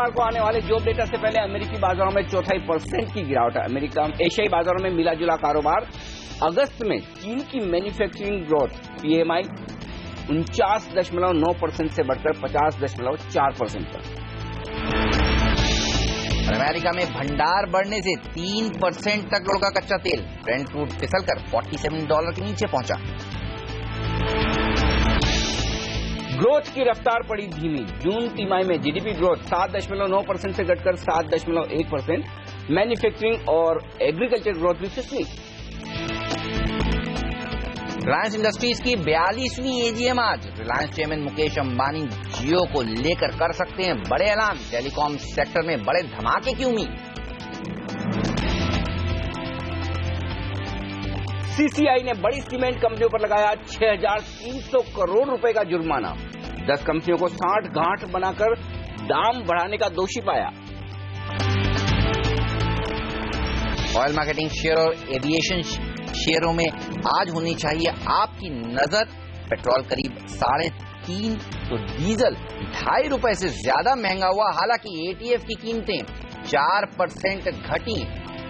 शुक्रवार को आने वाले जॉब डेटा से पहले अमेरिकी बाजारों में 0.25% की गिरावट है। एशियाई बाजारों में मिला जुला कारोबार। अगस्त में चीन की मैन्युफैक्चरिंग ग्रोथ PMI 49.9% से बढ़कर 50.4% पर। अमेरिका में भंडार बढ़ने से 3% तक लुढ़का कच्चा तेल। ब्रेंट क्रूड फिसलकर $47 के नीचे पहुंचा। ग्रोथ की रफ्तार पड़ी धीमी। जून तिमाही में GDP ग्रोथ 7.9% से घटकर 7.1%। मैन्युफैक्चरिंग और एग्रीकल्चर ग्रोथ भी फिसली। रिलायंस इंडस्ट्रीज की 42वीं AGM आज। रिलायंस चेयरमैन मुकेश अंबानी जियो को लेकर कर सकते हैं बड़े ऐलान। टेलीकॉम सेक्टर में बड़े धमाके की उम्मीद। CCI ने बड़ी सीमेंट कंपनियों पर लगाया 6,300 करोड़ रुपए का जुर्माना। 10 कंपनियों को 60 गांठ बनाकर दाम बढ़ाने का दोषी पाया। ऑयल मार्केटिंग शेयर और एविएशन शेयरों में आज होनी चाहिए आपकी नजर। पेट्रोल करीब 3.5 तो डीजल 2.5 रुपए से ज्यादा महंगा हुआ। हालांकि ETF की कीमतें 4% घटी।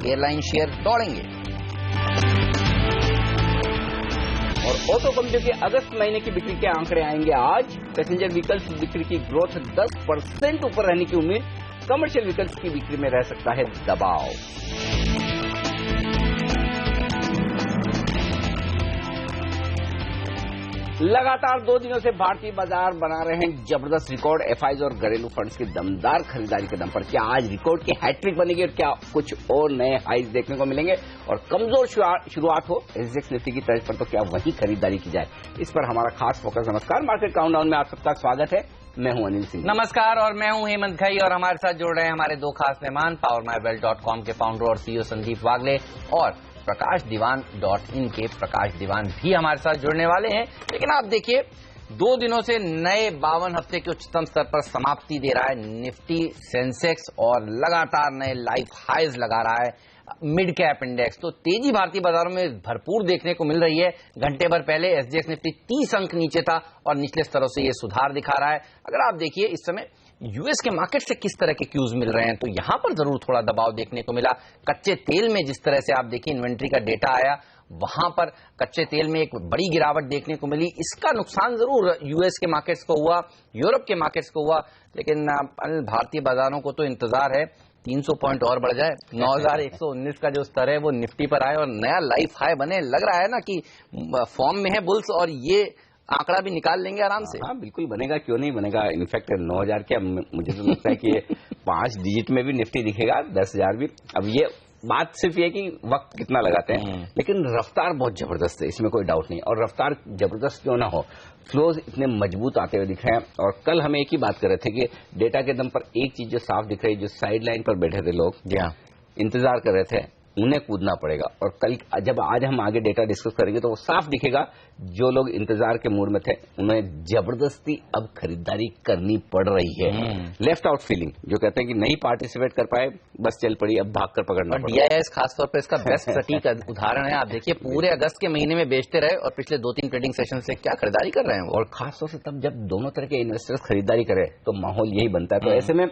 एयरलाइन शेयर दौड़ेंगे। और ऑटो कंपनियों के अगस्त महीने की बिक्री के आंकड़े आएंगे आज। पैसेंजर व्हीकल्स बिक्री की ग्रोथ 10% ऊपर रहने की उम्मीद। कमर्शियल व्हीकल्स की बिक्री में रह सकता है दबाव। लगातार 2 दिनों से भारतीय बाजार बना रहे हैं जबरदस्त रिकॉर्ड। FIs और घरेलू फंड्स की दमदार खरीदारी के दम पर क्या आज रिकॉर्ड की हैट्रिक बनेगी और क्या कुछ और नए हाइज देखने को मिलेंगे? और कमजोर शुरुआत हो SGX निफ्टी की तर्ज पर तो क्या वही खरीदारी की जाए? इस पर हमारा खास फोकस। नमस्कार, मार्केट काउंटडाउन में आप सबका स्वागत है। मैं हूं अनिल सिंह। नमस्कार और मैं हूं हेमंत घई और हमारे साथ जुड़ रहे हैं हमारे 2 खास मेहमान, PowerMyWealth.com के फाउंडर और CEO संदीप वागले और प्रकाशदीवान.in के प्रकाश दीवान भी हमारे साथ जुड़ने वाले हैं। लेकिन आप देखिए 2 दिनों से नए 52 हफ्ते के उच्चतम स्तर पर समाप्ति दे रहा है निफ्टी, सेंसेक्स और लगातार नए लाइफ हाइज लगा रहा है मिड कैप इंडेक्स। तो तेजी भारतीय बाजारों में भरपूर देखने को मिल रही है। घंटे भर पहले SGX निफ्टी 30 अंक नीचे था और निचले स्तरों से ये सुधार दिखा रहा है। अगर आप देखिए इस समय US के मार्केट से किस तरह के क्यूज मिल रहे हैं तो यहां पर जरूर थोड़ा दबाव देखने को मिला। कच्चे तेल में जिस तरह से आप देखिए इन्वेंट्री का डेटा आया, वहां पर कच्चे तेल में एक बड़ी गिरावट देखने को मिली। इसका नुकसान जरूर US के मार्केट्स को हुआ, यूरोप के मार्केट्स को हुआ, लेकिन भारतीय बाजारों को तो इंतजार है 300 पॉइंट और बढ़ जाए, 9,119 का जो स्तर है वो निफ्टी पर आए और नया लाइफ हाई बने। लग रहा है ना कि फॉर्म में है बुल्स और ये आंकड़ा भी निकाल लेंगे आराम से। हाँ, बिल्कुल बनेगा, क्यों नहीं बनेगा। इनफैक्ट 9,000 क्या, मुझे तो लगता है कि 5 डिजिट में भी निफ्टी दिखेगा, 10,000 भी। अब ये बात सिर्फ ये कि वक्त कितना लगाते हैं, लेकिन रफ्तार बहुत जबरदस्त है, इसमें कोई डाउट नहीं। और रफ्तार जबरदस्त क्यों ना हो, फ्लोज इतने मजबूत आते हुए दिख रहे हैं। और कल हम एक ही बात कर रहे थे कि डेटा के दम पर एक चीज जो साफ दिख रही है, जो साइड लाइन पर बैठे थे लोग, जहाँ इंतजार कर रहे थे, उन्हें कूदना पड़ेगा। और कल जब आज हम आगे डेटा डिस्कस करेंगे तो वो साफ दिखेगा, जो लोग इंतजार के मूड में थे उन्हें जबरदस्ती अब खरीदारी करनी पड़ रही है। लेफ्ट आउट फीलिंग, जो कहते हैं कि नहीं पार्टिसिपेट कर पाए, बस चल पड़ी, अब भाग कर पकड़ना पड़ा। DIS खासतौर पर इसका बेस्ट सटीक उदाहरण है। आप देखिए पूरे अगस्त के महीने में बेचते रहे और पिछले 2-3 ट्रेडिंग सेशन से क्या खरीदारी कर रहे हैं। और खासतौर से तब जब दोनों तरह के इन्वेस्टर्स खरीदारी करें तो माहौल यही बनता है। तो ऐसे में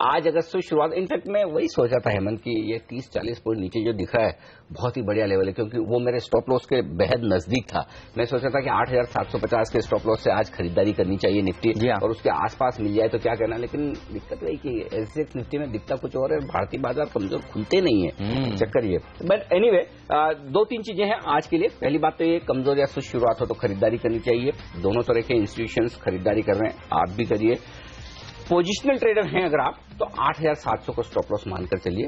आज अगस्त से शुरुआत, इनफैक्ट मैं वही सोचा था हेमंत कि ये 30-40 पॉइंट नीचे जो दिख रहा है बहुत ही बढ़िया लेवल है, क्योंकि वो मेरे स्टॉप लॉस के बेहद नजदीक था। मैं सोचा था कि 8,750 के स्टॉप लॉस से आज खरीदारी करनी चाहिए निफ्टी, और उसके आसपास मिल जाए तो क्या कहना। लेकिन दिक्कत रही कि SGX निफ्टी में दिखता कुछ और है, भारतीय बाजार कमजोर खुलते नहीं है, चक्कर ये। बट एनीवे 2-3 चीजें हैं आज के लिए। पहली बात तो ये, कमजोर या सुस्त शुरुआत हो तो खरीदारी करनी चाहिए। दोनों तरह के इंस्टीट्यूशंस खरीदारी कर रहे हैं, आप भी करिए। पोजिशनल ट्रेडर हैं अगर आप, तो 8,700 को स्टॉप लॉस मानकर चलिए,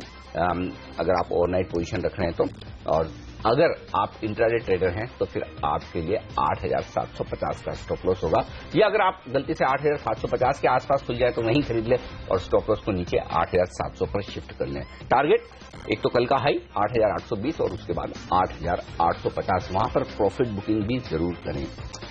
अगर आप ओवरनाइट पोजीशन रख रहे हैं तो। और अगर आप इंट्राडे ट्रेडर हैं तो फिर आपके लिए 8,750 का स्टॉप लॉस होगा। या अगर आप गलती से 8,750 के आसपास खुल जाए तो वहीं खरीद ले और स्टॉप लॉस को नीचे 8,700 पर शिफ्ट कर लें। टारगेट एक तो कल का हाई 8,820 और उसके बाद 8,850, वहां पर प्रॉफिट बुकिंग भी जरूर करें।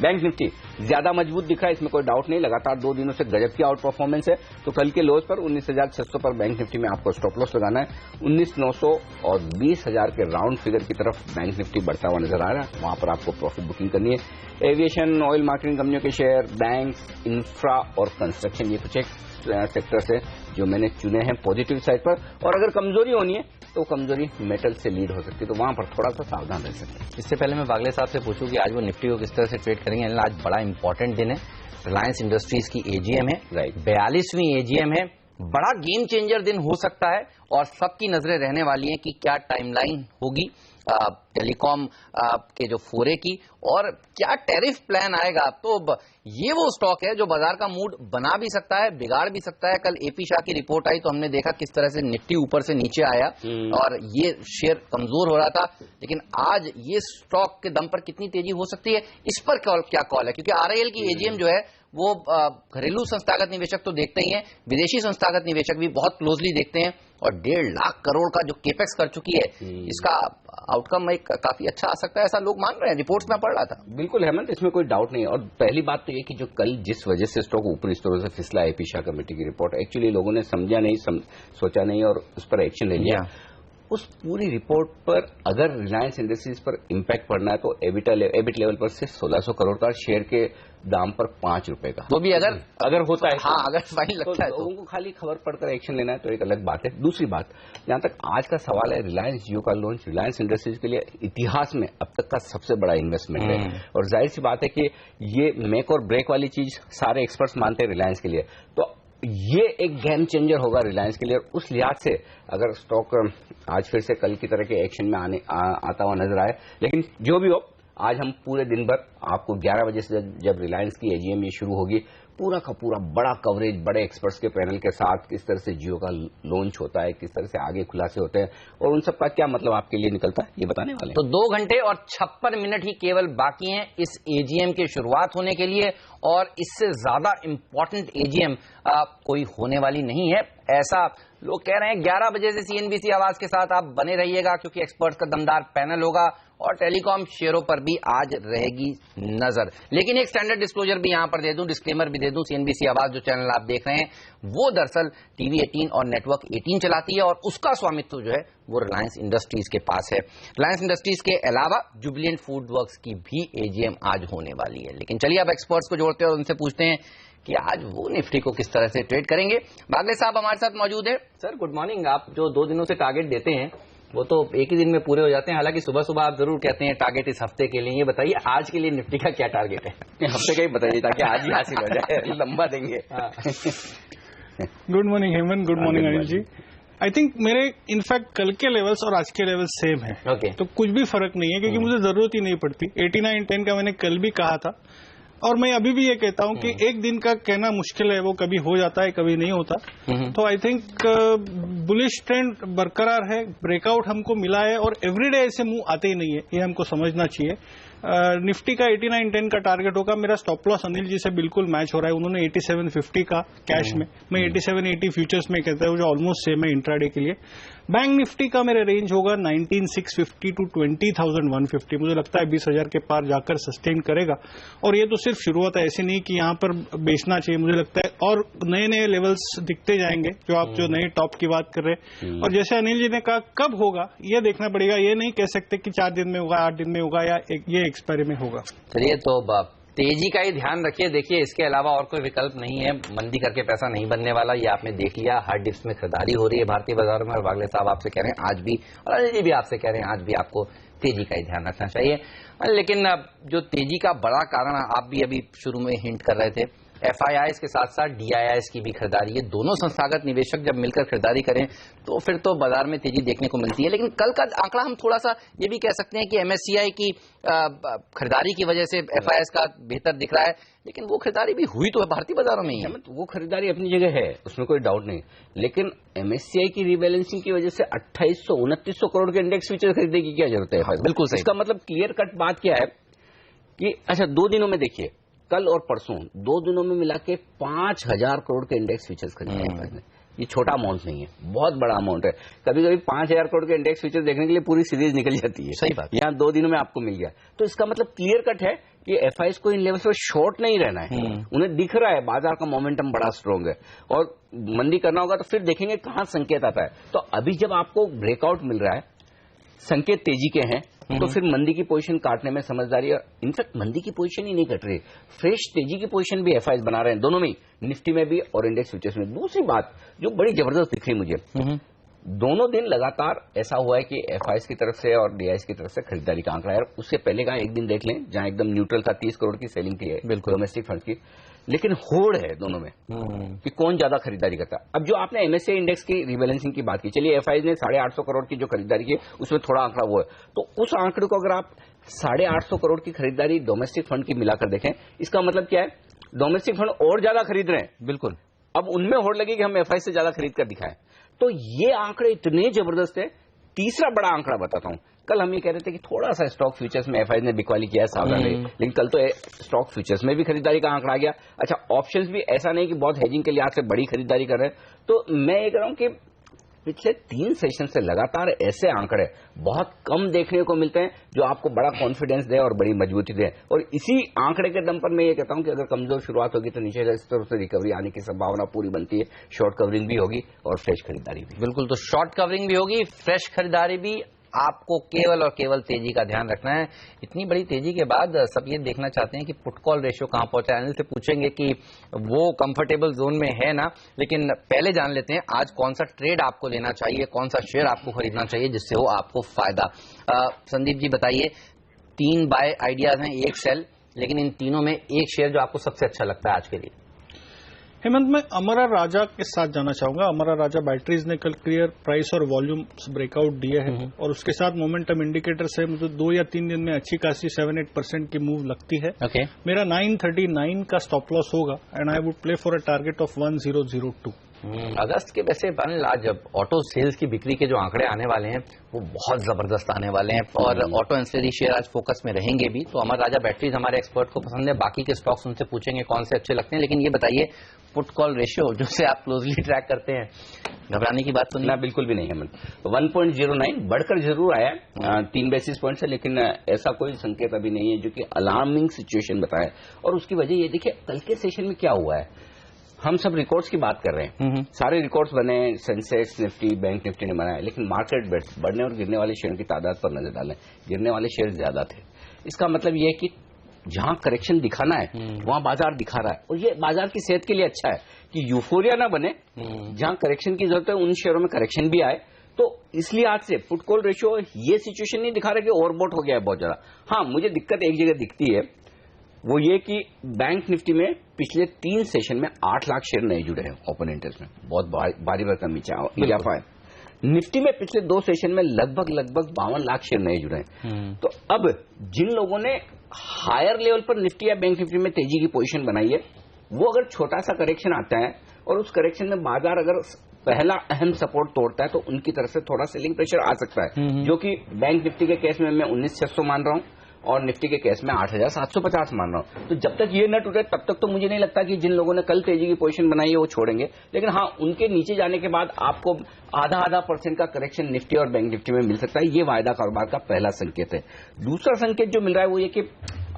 बैंक निफ्टी ज्यादा मजबूत दिख रहा है, इसमें कोई डाउट नहीं। लगातार 2 दिनों से गजब की आउट परफॉर्मेंस है। तो कल के लोज पर 19,600 पर बैंक निफ्टी में आपको स्टॉप लॉस लगाना है। 19,900 और 20,000 के राउंड फिगर की तरफ बैंक निफ्टी बढ़ता हुआ नजर आ रहा है, वहां पर आपको प्रॉफिट बुकिंग करनी है। एविएशन, ऑयल मार्केटिंग कंपनियों के शेयर, बैंक, इंफ्रा और कंस्ट्रक्शन, ये कुछ एक सेक्टर से जो मैंने चुने हैं पॉजिटिव साइड पर, और अगर कमजोरी होनी है तो कमजोरी मेटल से लीड हो सकती है, तो वहां पर थोड़ा सा सावधान रह सकते हैं। इससे पहले मैं वागले साहब से पूछूं कि आज वो निफ्टी को किस तरह से ट्रेड करेंगे। आज बड़ा इंपॉर्टेंट दिन है, रिलायंस इंडस्ट्रीज की एजीएम है, राइट, 42वीं एजीएम है, बड़ा गेम चेंजर दिन हो सकता है और सबकी नजरें रहने वाली हैं कि क्या टाइमलाइन होगी टेलीकॉम के जो फोरे की, और क्या टैरिफ प्लान आएगा। तो ये वो स्टॉक है जो बाजार का मूड बना भी सकता है, बिगाड़ भी सकता है। कल एपी शाह की रिपोर्ट आई तो हमने देखा किस तरह से निफ्टी ऊपर से नीचे आया और ये शेयर कमजोर हो रहा था, लेकिन आज ये स्टॉक के दम पर कितनी तेजी हो सकती है, इस पर क्या कॉल है, क्योंकि आरआईएल की एजीएम जो है वो घरेलू संस्थागत निवेशक तो देखते ही हैं, विदेशी संस्थागत निवेशक भी बहुत क्लोजली देखते हैं, और 1.5 लाख करोड़ का जो केपेक्स कर चुकी है, इसका आउटकम एक काफी अच्छा आ सकता है, ऐसा लोग मान रहे हैं, रिपोर्ट्स में पढ़ रहा था। बिल्कुल हेमंत, इसमें कोई डाउट नहीं है। और पहली बात तो ये कि जो कल जिस वजह से स्टॉक ऊपरी स्तरों से फिसला एपी शाह कमेटी की रिपोर्ट, एक्चुअली लोगों ने समझा नहीं, सोचा नहीं और उस पर एक्शन ले लिया। उस पूरी रिपोर्ट पर अगर रिलायंस इंडस्ट्रीज पर इम्पैक्ट पड़ना है तो एबिट लेवल पर से 1600 करोड़ का, शेयर के दाम पर 5 रुपए का, वो भी अगर होता है, हाँ, अगर फाइन लगता है तो लोगों को खाली खबर पढ़कर एक्शन लेना है तो एक अलग बात है। दूसरी बात, जहां तक आज का सवाल है, रिलायंस जियो का लॉन्च रिलायंस इंडस्ट्रीज के लिए इतिहास में अब तक का सबसे बड़ा इन्वेस्टमेंट है, और जाहिर सी बात है कि ये मेक और ब्रेक वाली चीज सारे एक्सपर्ट्स मानते हैं रिलायंस के लिए, तो ये एक गेम चेंजर होगा रिलायंस के लिए। और उस लिहाज से अगर स्टॉक आज फिर से कल की तरह के एक्शन में आता हुआ नजर आए, लेकिन जो भी हो, आज हम पूरे दिन भर आपको 11 बजे से जब रिलायंस की एजीएम ये शुरू होगी, पूरा का पूरा बड़ा कवरेज बड़े एक्सपर्ट्स के पैनल के साथ, किस तरह से जियो का लॉन्च होता है, किस तरह से आगे खुलासे होते हैं और उन सब का क्या मतलब आपके लिए निकलता है, ये बताने वाले हैं। तो 2 घंटे और 56 मिनट ही केवल बाकी हैं इस एजीएम की शुरुआत होने के लिए, और इससे ज्यादा इंपॉर्टेंट एजीएम कोई होने वाली नहीं है, ऐसा लोग कह रहे हैं। 11 बजे से सीएनबीसी आवाज के साथ आप बने रहिएगा, क्योंकि एक्सपर्ट्स का दमदार पैनल होगा और टेलीकॉम शेयरों पर भी आज रहेगी नजर। लेकिन एक स्टैंडर्ड डिस्क्लोजर भी यहां पर दे दूं, डिस्क्लेमर भी दे दूं, सीएनबीसी आवाज जो चैनल आप देख रहे हैं वो दरअसल टीवी 18 और नेटवर्क 18 चलाती है, और उसका स्वामित्व जो है वो रिलायंस इंडस्ट्रीज के पास है। रिलायंस इंडस्ट्रीज के अलावा जुबिलिएंट फूड वर्क्स की भी एजीएम आज होने वाली है। लेकिन चलिए अब एक्सपर्ट्स को जोड़ते हैं और उनसे पूछते हैं कि आज वो निफ्टी को किस तरह से ट्रेड करेंगे। बागले साहब हमारे साथ मौजूद है। Sir good morning. आप जो 2 दिनों से टारगेट देते हैं वो तो एक ही दिन में पूरे हो जाते हैं, हालांकि सुबह सुबह आप जरूर कहते हैं टारगेट इस हफ्ते के लिए। ये बताइए आज के लिए निफ्टी का क्या टारगेट है? हफ्ते का ही बताइए ताकि आज ही हासिल हो जाए, लंबा देंगे। Good morning Hemant, good morning Anil ji. I think मेरे इनफैक्ट कल के लेवल्स और आज के लेवल्स सेम है। okay. तो कुछ भी फर्क नहीं है, क्योंकि मुझे जरूरत ही नहीं पड़ती। 89-10 का मैंने कल भी कहा था, और मैं अभी भी ये कहता हूं कि एक दिन का कहना मुश्किल है, वो कभी हो जाता है कभी नहीं होता। तो आई थिंक बुलिश ट्रेंड बरकरार है, ब्रेकआउट हमको मिला है, और एवरीडे ऐसे मुंह आते ही नहीं है, ये हमको समझना चाहिए। निफ्टी का 89-10 का टारगेट होगा। मेरा स्टॉप लॉस अनिल जी से बिल्कुल मैच हो रहा है। उन्होंने 8750 का कैश में, मैं 8780 फ्यूचर्स में कहता हूँ, जो ऑलमोस्ट सेम है इंट्राडे के लिए। बैंक निफ्टी का मेरा रेंज होगा 19,650 टू 20,150। मुझे लगता है 20,000 के पार जाकर सस्टेन करेगा, और ये तो सिर्फ शुरुआत है, ऐसे नहीं कि यहाँ पर बेचना चाहिए। मुझे लगता है और नए नए लेवल्स दिखते जाएंगे, जो आप जो नए टॉप की बात कर रहे हैं। और जैसे अनिल जी ने कहा, कब होगा ये देखना पड़ेगा। ये नहीं कह सकते कि 4 दिन में होगा, 8 दिन में होगा, या ये एक्सपायरी में होगा। चलिए तो तेजी का ही ध्यान रखिए। देखिए इसके अलावा और कोई विकल्प नहीं है, मंदी करके पैसा नहीं बनने वाला, ये आपने देख लिया। हार्ड डिप्स में खरीदारी हो रही है भारतीय बाजारों में, और वागले साहब आपसे कह रहे हैं आज भी, और अनिल जी भी आपसे कह रहे हैं आज भी आपको तेजी का ही ध्यान रखना चाहिए। लेकिन जो तेजी का बड़ा कारण आप भी अभी शुरू में हिंट कर रहे थे, एफआईआईस के साथ साथ डीआईआईस की भी खरीदारी है। दोनों संस्थागत निवेशक जब मिलकर खरीदारी करें तो फिर तो बाजार में तेजी देखने को मिलती है। लेकिन कल का आंकड़ा हम थोड़ा सा ये भी कह सकते हैं कि एमएससीआई की खरीदारी की वजह से एफआईआईएस का बेहतर दिख रहा है, लेकिन वो खरीदारी भी हुई तो है भारतीय बाजारों में ही है। वो खरीदारी अपनी जगह है, उसमें कोई डाउट नहीं, लेकिन एमएससीआई की रीबैलेंसिंग की वजह से 2800-2900 करोड़ के इंडेक्स फ्यूचर खरीदने की क्या जरूरत है? हाँ, बिल्कुल सही। इसका मतलब क्लियर कट बात क्या है कि अच्छा 2 दिनों में देखिए, कल और परसों 2 दिनों में मिला के 5,000 करोड़ के इंडेक्स फ्यूचर्स खरीदे। ये छोटा अमाउंट नहीं है, बहुत बड़ा अमाउंट है। कभी कभी 5,000 करोड़ के इंडेक्स फ्यूचर्स देखने के लिए पूरी सीरीज निकल जाती है। सही बात। यहाँ 2 दिनों में आपको मिल गया, तो इसका मतलब क्लियर कट है कि एफआईआईएस को इन लेवल्स पर शॉर्ट नहीं रहना है। उन्हें दिख रहा है बाजार का मोमेंटम बड़ा स्ट्रांग है, और मंदी करना होगा तो फिर देखेंगे कहां संकेत आता है। तो अभी जब आपको ब्रेकआउट मिल रहा है, संकेत तेजी के हैं, तो फिर मंदी की पोजीशन काटने में समझदारी, और इनफैक्ट मंदी की पोजीशन ही नहीं कट रही, फ्रेश तेजी की पोजीशन भी एफआईज बना रहे हैं दोनों में, निफ्टी में भी और इंडेक्स फ्यूचर्स में। दूसरी बात जो बड़ी जबरदस्त दिख रही मुझे, दोनों दिन लगातार ऐसा हुआ है कि एफआईएस की तरफ से और डीआईएस की तरफ से खरीदारी का आंकड़ा है। उससे पहले का एक दिन देख लें जहां एकदम न्यूट्रल था, 30 करोड़ की सेलिंग थी बिल्कुल डोमेस्टिक फंड की, लेकिन होड़ है दोनों में कि कौन ज्यादा खरीदारी करता है। अब जो आपने एमएससीआई इंडेक्स की रिबैलेंसिंग की बात की, चलिए एफआईएस ने 850 करोड़ की जो खरीदारी की उसमें थोड़ा आंकड़ा वो है, तो उस आंकड़े को अगर आप 850 करोड़ की खरीदारी डोमेस्टिक फंड की मिलाकर देखें, इसका मतलब क्या है, डोमेस्टिक फंड और ज्यादा खरीद रहे हैं। बिल्कुल, अब उनमें होड़ लगी कि हम एफआईएस से ज्यादा खरीद कर दिखाएं, तो ये आंकड़े इतने जबरदस्त है। तीसरा बड़ा आंकड़ा बताता हूं, कल हम ये कह रहे थे कि थोड़ा सा स्टॉक फ्यूचर्स में एफआईएस ने बिकवाली किया है, सावधान रहिए, लेकिन कल तो स्टॉक फ्यूचर्स में भी खरीदारी का आंकड़ा आ गया। अच्छा, ऑप्शंस भी ऐसा नहीं कि बहुत हेजिंग के लिहाज से बड़ी खरीदारी कर रहे हैं। तो मैं ये कह रहा हूं कि पिछले 3 सेशन से लगातार ऐसे आंकड़े बहुत कम देखने को मिलते हैं जो आपको बड़ा कॉन्फिडेंस दे और बड़ी मजबूती दे, और इसी आंकड़े के दम पर मैं ये कहता हूं कि अगर कमजोर शुरुआत होगी तो नीचे इस तरफ से रिकवरी आने की संभावना पूरी बनती है। शॉर्ट कवरिंग भी होगी और फ्रेश खरीदारी भी। बिल्कुल, तो शॉर्ट कवरिंग भी होगी, फ्रेश खरीदारी भी। आपको केवल और केवल तेजी का ध्यान रखना है। इतनी बड़ी तेजी के बाद सब ये देखना चाहते हैं कि पुट कॉल रेशियो कहां पहुंचा है। अनिल से पूछेंगे कि वो कंफर्टेबल जोन में है ना, लेकिन पहले जान लेते हैं आज कौन सा ट्रेड आपको लेना चाहिए, कौन सा शेयर आपको खरीदना चाहिए जिससे हो आपको फायदा। संदीप जी बताइए, 3 बाय आइडियाज हैं, 1 सेल, लेकिन इन तीनों में एक शेयर जो आपको सबसे अच्छा लगता है आज के लिए। हेमंत, मैं अमरा राजा के साथ जाना चाहूंगा। अमरा राजा बैटरीज ने कल क्लियर प्राइस और वॉल्यूम ब्रेकआउट दिए हैं और उसके साथ मोमेंटम इंडिकेटर से मुझे 2 या 3 दिन में अच्छी खासी 7-8% की मूव लगती है। मेरा 939 का स्टॉप लॉस होगा and I would play for a target of 1002। अगस्त के वैसे आज जब ऑटो सेल्स की बिक्री के जो आंकड़े आने वाले हैं वो बहुत जबरदस्त आने वाले हैं और ऑटो एंसिलरी शेयर आज फोकस में रहेंगे भी। तो अमर राजा बैटरीज हमारे एक्सपर्ट को पसंद है, बाकी के स्टॉक्स उनसे पूछेंगे कौन से अच्छे लगते हैं। लेकिन ये बताइए, पुट कॉल रेशियो जो से आप क्लोजली ट्रैक करते हैं, घबराने की बात तो नहीं? बिल्कुल भी नहीं है। 1.09 बढ़कर जरूर आया 3 बेसिस पॉइंट से, लेकिन ऐसा कोई संकेत अभी नहीं है जो कि अलार्मिंग सिचुएशन बताए। और उसकी वजह ये देखिए, कल के सेशन में क्या हुआ है, हम सब रिकॉर्ड्स की बात कर रहे हैं, सारे रिकॉर्ड्स बने, सेंसेक्स, निफ्टी, बैंक निफ्टी ने बनाया, लेकिन मार्केट बेट्स बढ़ने और गिरने वाले शेयर की तादाद पर नजर डालें, गिरने वाले शेयर ज्यादा थे। इसका मतलब यह है कि जहां करेक्शन दिखाना है वहां बाजार दिखा रहा है, और ये बाजार की सेहत के लिए अच्छा है कि यूफोरिया ना बने, जहां करेक्शन की जरूरत है उन शेयरों में करेक्शन भी आए। तो इसलिए आज से पुट कॉल रेशियो ये सिचुएशन नहीं दिखा रहा कि ओवरबॉट हो गया है बहुत ज्यादा। हाँ, मुझे दिक्कत एक जगह दिखती है, वो ये कि बैंक निफ्टी में पिछले 3 सेशन में 8 लाख शेयर नए जुड़े हैं ओपन इंटरेस्ट में, बहुत भारी भरकम इजाफा है। निफ्टी में पिछले 2 सेशन में लगभग 52 लाख शेयर नए जुड़े हैं। तो अब जिन लोगों ने हायर लेवल पर निफ्टी या बैंक निफ्टी में तेजी की पोजीशन बनाई है, वो अगर छोटा सा करेक्शन आता है और उस करेक्शन में बाजार अगर पहला अहम सपोर्ट तोड़ता है तो उनकी तरफ से थोड़ा सेलिंग प्रेशर आ सकता है, जो कि बैंक निफ्टी के केस में मैं 19,600 मान रहा हूं और निफ्टी के केस में 8,750 मान रहा हूं। तो जब तक ये न टूटे तब तक तो मुझे नहीं लगता कि जिन लोगों ने कल तेजी की पोजीशन बनाई है वो छोड़ेंगे। लेकिन हाँ, उनके नीचे जाने के बाद आपको आधा % का करेक्शन निफ्टी और बैंक निफ्टी में मिल सकता है। ये वायदा कारोबार का पहला संकेत है। दूसरा संकेत जो मिल रहा है वो ये कि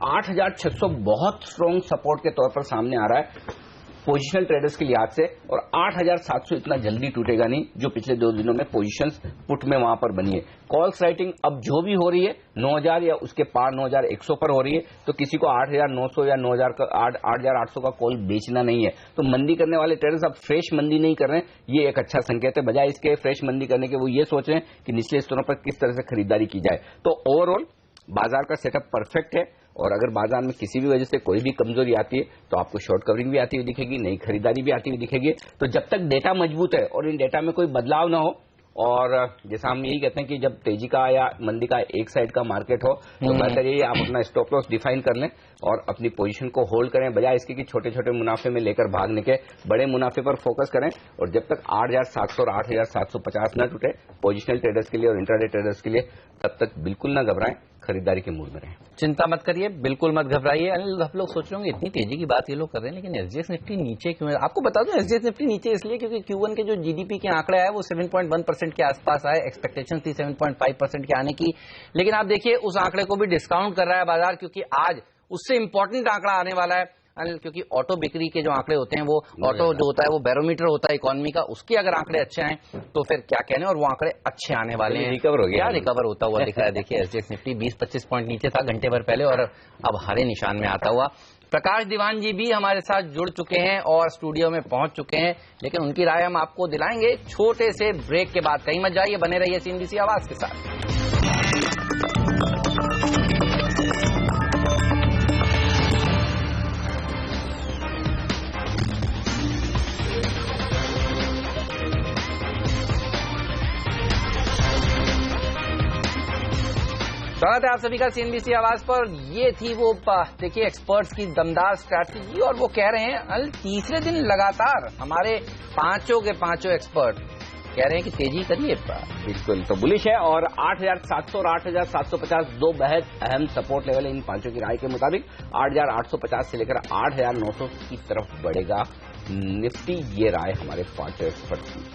8,600 बहुत स्ट्रॉन्ग सपोर्ट के तौर पर सामने आ रहा है पोजिशनल ट्रेडर्स के लिहाज से, और 8,700 इतना जल्दी टूटेगा नहीं जो पिछले 2 दिनों में पोजीशंस पुट में वहां पर बनी है। कॉल्स राइटिंग अब जो भी हो रही है 9,000 या उसके पार 9,100 पर हो रही है, तो किसी को 8,900 या 8,800 का कॉल बेचना नहीं है। तो मंदी करने वाले ट्रेडर्स अब फ्रेश मंदी नहीं कर रहे हैं, ये एक अच्छा संकेत है। बजाय इसके फ्रेश मंदी करने के वो ये सोच रहे हैं कि निचले स्तरों पर किस तरह से खरीदारी की जाए। तो ओवरऑल बाजार का सेटअप परफेक्ट है, और अगर बाजार में किसी भी वजह से कोई भी कमजोरी आती है तो आपको शॉर्ट कवरिंग भी आती हुई दिखेगी, नई खरीदारी भी आती हुई दिखेगी। तो जब तक डेटा मजबूत है और इन डेटा में कोई बदलाव ना हो, और जैसा हम यही कहते हैं कि जब तेजी का या मंदी का एक साइड का मार्केट हो तो बेहतर यही आप अपना स्टॉप लॉस डिफाइन कर लें और अपनी पोजीशन को होल्ड करें, बजाय इसके कि छोटे छोटे मुनाफे में लेकर भागने के बड़े मुनाफे पर फोकस करें। और जब तक 8,700 और 8,750 न टूटे पोजिशनल ट्रेडर्स के लिए और इंट्राडे ट्रेडर्स के लिए, तब तक बिल्कुल न घबराएं, खरीदारी के मूड में रहें। चिंता मत करिए, बिल्कुल मत घबराइए। अनिल, आप लोग सोच रहे होंगे इतनी तेजी की बात ये लोग कर रहे हैं, लेकिन एसजीएक्स निफ्टी नीचे क्यों है? आपको बता दूं, एसजीएक्स निफ्टी नीचे इसलिए क्योंकि Q1 के जो जीडीपी के आंकड़े आए वो 7.1% के आसपास आए, एक्सपेक्टेशन थी 7.5% के आने की। लेकिन आप देखिए उस आंकड़े को भी डिस्काउंट कर रहा है बाजार, क्योंकि आज उससे इंपॉर्टेंट आंकड़ा आने वाला है क्योंकि ऑटो बिक्री के जो आंकड़े होते हैं, वो ऑटो जो होता है वो बैरोमीटर होता है इकोनॉमी का, उसके अगर आंकड़े अच्छे आए तो फिर क्या कहने, और वो आंकड़े अच्छे आने वाले हैं। रिकवर हो गया, क्या रिकवर होता हुआ दिख रहा है। देखिए एसजीएक्स निफ्टी 20-25 पॉइंट नीचे था घंटे भर पहले और अब हरे निशान में आता हुआ। प्रकाश दीवान जी भी हमारे साथ जुड़ चुके हैं और स्टूडियो में पहुंच चुके हैं, लेकिन उनकी राय हम आपको दिलाएंगे छोटे से ब्रेक के बाद। कहीं मत जाइए, बने रहिए सीएनबीसी आवाज के साथ। स्वागत है आप सभी का सीएनबीसी आवाज पर। ये थी वो देखिए एक्सपर्ट्स की दमदार स्ट्रैटेजी, और वो कह रहे हैं तीसरे दिन लगातार हमारे पांचों के पांचों एक्सपर्ट कह रहे हैं कि तेजी करिए। बिल्कुल, तो बुलिश है। और 8,700 और 8,750 दो बेहद अहम सपोर्ट लेवल है इन पांचों की राय के मुताबिक। 8,850 से लेकर 8,900 की तरफ बढ़ेगा निफ्टी, ये राय हमारे पांचों एक्सपर्ट की।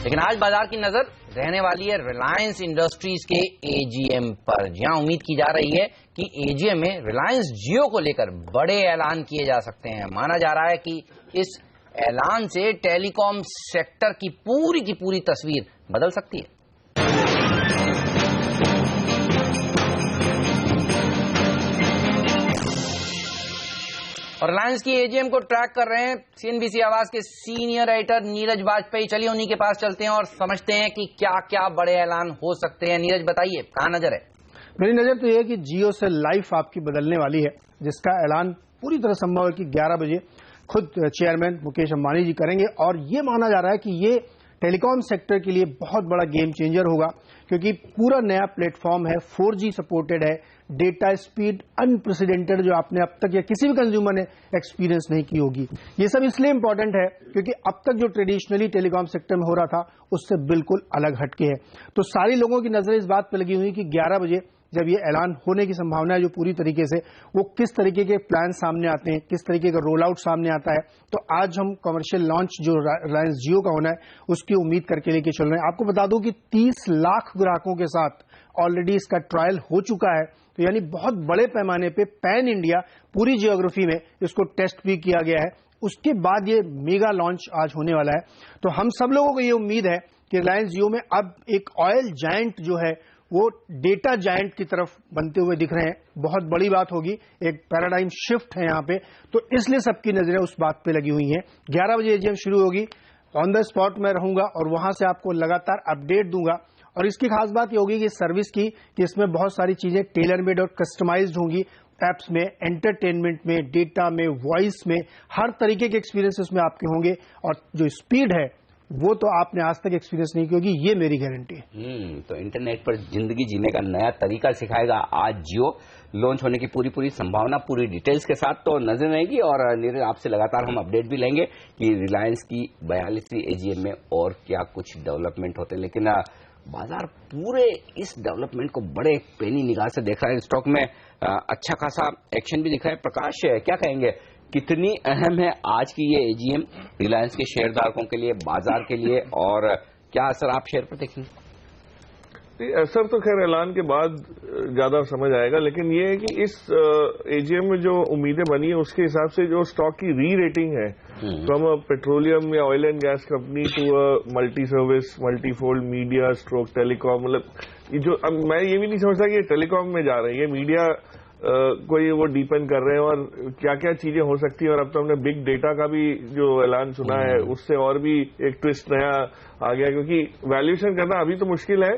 लेकिन आज बाजार की नजर रहने वाली है रिलायंस इंडस्ट्रीज के एजीएम पर, जहां उम्मीद की जा रही है कि एजीएम में रिलायंस जियो को लेकर बड़े ऐलान किए जा सकते हैं। माना जा रहा है कि इस ऐलान से टेलीकॉम सेक्टर की पूरी तस्वीर बदल सकती है। और रिलायंस की एजीएम को ट्रैक कर रहे हैं सीएनबीसी आवाज के सीनियर एडिटर नीरज वाजपेयी। चलिए उन्हीं के पास चलते हैं और समझते हैं कि क्या क्या बड़े ऐलान हो सकते हैं। नीरज बताइए, कहां नजर है? मेरी नजर तो यह है कि जियो से लाइफ आपकी बदलने वाली है, जिसका ऐलान पूरी तरह संभव है कि 11 बजे खुद चेयरमैन मुकेश अंबानी जी करेंगे। और ये माना जा रहा है कि ये टेलीकॉम सेक्टर के लिए बहुत बड़ा गेम चेंजर होगा, क्योंकि पूरा नया प्लेटफॉर्म है, 4G सपोर्टेड है, डेटा स्पीड अनप्रेसिडेंटेड जो आपने अब तक या किसी भी कंज्यूमर ने एक्सपीरियंस नहीं की होगी। ये सब इसलिए इंपॉर्टेंट है क्योंकि अब तक जो ट्रेडिशनली टेलीकॉम सेक्टर में हो रहा था उससे बिल्कुल अलग हटके है। तो सारी लोगों की नजरें इस बात पर लगी हुई कि 11 बजे जब ये ऐलान होने की संभावना है, जो पूरी तरीके से वो किस तरीके के प्लान सामने आते हैं, किस तरीके का रोल आउट सामने आता है। तो आज हम कमर्शियल लॉन्च जो रिलायंस जियो का होना है उसकी उम्मीद करके लेके चल रहे हैं। आपको बता दूं कि 30 लाख ग्राहकों के साथ ऑलरेडी इसका ट्रायल हो चुका है, तो यानी बहुत बड़े पैमाने पे पैन इंडिया पूरी जियोग्राफी में इसको टेस्ट भी किया गया है। उसके बाद ये मेगा लॉन्च आज होने वाला है। तो हम सब लोगों को ये उम्मीद है कि रिलायंस जियो में अब एक ऑयल जायंट जो है वो डेटा जायंट की तरफ बनते हुए दिख रहे हैं। बहुत बड़ी बात होगी, एक पैराडाइम शिफ्ट है यहाँ पे, तो इसलिए सबकी नजरें उस बात पे लगी हुई हैं। 11 बजे एजीएम शुरू होगी, ऑन द स्पॉट मैं रहूंगा और वहां से आपको लगातार अपडेट दूंगा। और इसकी खास बात ये होगी कि सर्विस की कि इसमें बहुत सारी चीजें टेलर मेड और कस्टमाइज्ड होंगी, एप्स में, एंटरटेनमेंट में, डेटा में, वॉइस में, हर तरीके के एक्सपीरियंस उसमें आपके होंगे। और जो स्पीड है वो तो आपने आज तक एक्सपीरियंस नहीं की होगी, ये मेरी गारंटी है। तो इंटरनेट पर जिंदगी जीने का नया तरीका सिखाएगा आज जियो। लॉन्च होने की पूरी संभावना पूरी डिटेल्स के साथ तो नजर रहेगी। और नीरज, आपसे लगातार हम अपडेट भी लेंगे कि रिलायंस की 42वीं एजीएम में और क्या कुछ डेवलपमेंट होते हैं। लेकिन बाजार पूरे इस डेवलपमेंट को बड़े पैनी निगाह से देख रहा है। स्टॉक में अच्छा खासा एक्शन भी दिखा है। प्रकाश, क्या कहेंगे, कितनी अहम है आज की ये एजीएम रिलायंस के शेयरधारकों के लिए, बाजार के लिए, और क्या असर आप शेयर पर देखेंगे? असर तो खैर ऐलान के बाद ज्यादा समझ आएगा, लेकिन ये है कि इस एजीएम में जो उम्मीदें बनी है उसके हिसाब से जो स्टॉक की री रेटिंग है फ्रॉम अ पेट्रोलियम या oil and gas company to a multi service, multifold media stroke telecom, मतलब जो अब मैं ये भी नहीं समझता कि ये टेलीकॉम में जा रही है, मीडिया कोई वो डीपन कर रहे हैं और क्या क्या चीजें हो सकती है। और अब तो हमने बिग डेटा का भी जो ऐलान सुना है उससे और भी एक ट्विस्ट नया आ गया, क्योंकि वैल्यूएशन करना अभी तो मुश्किल है,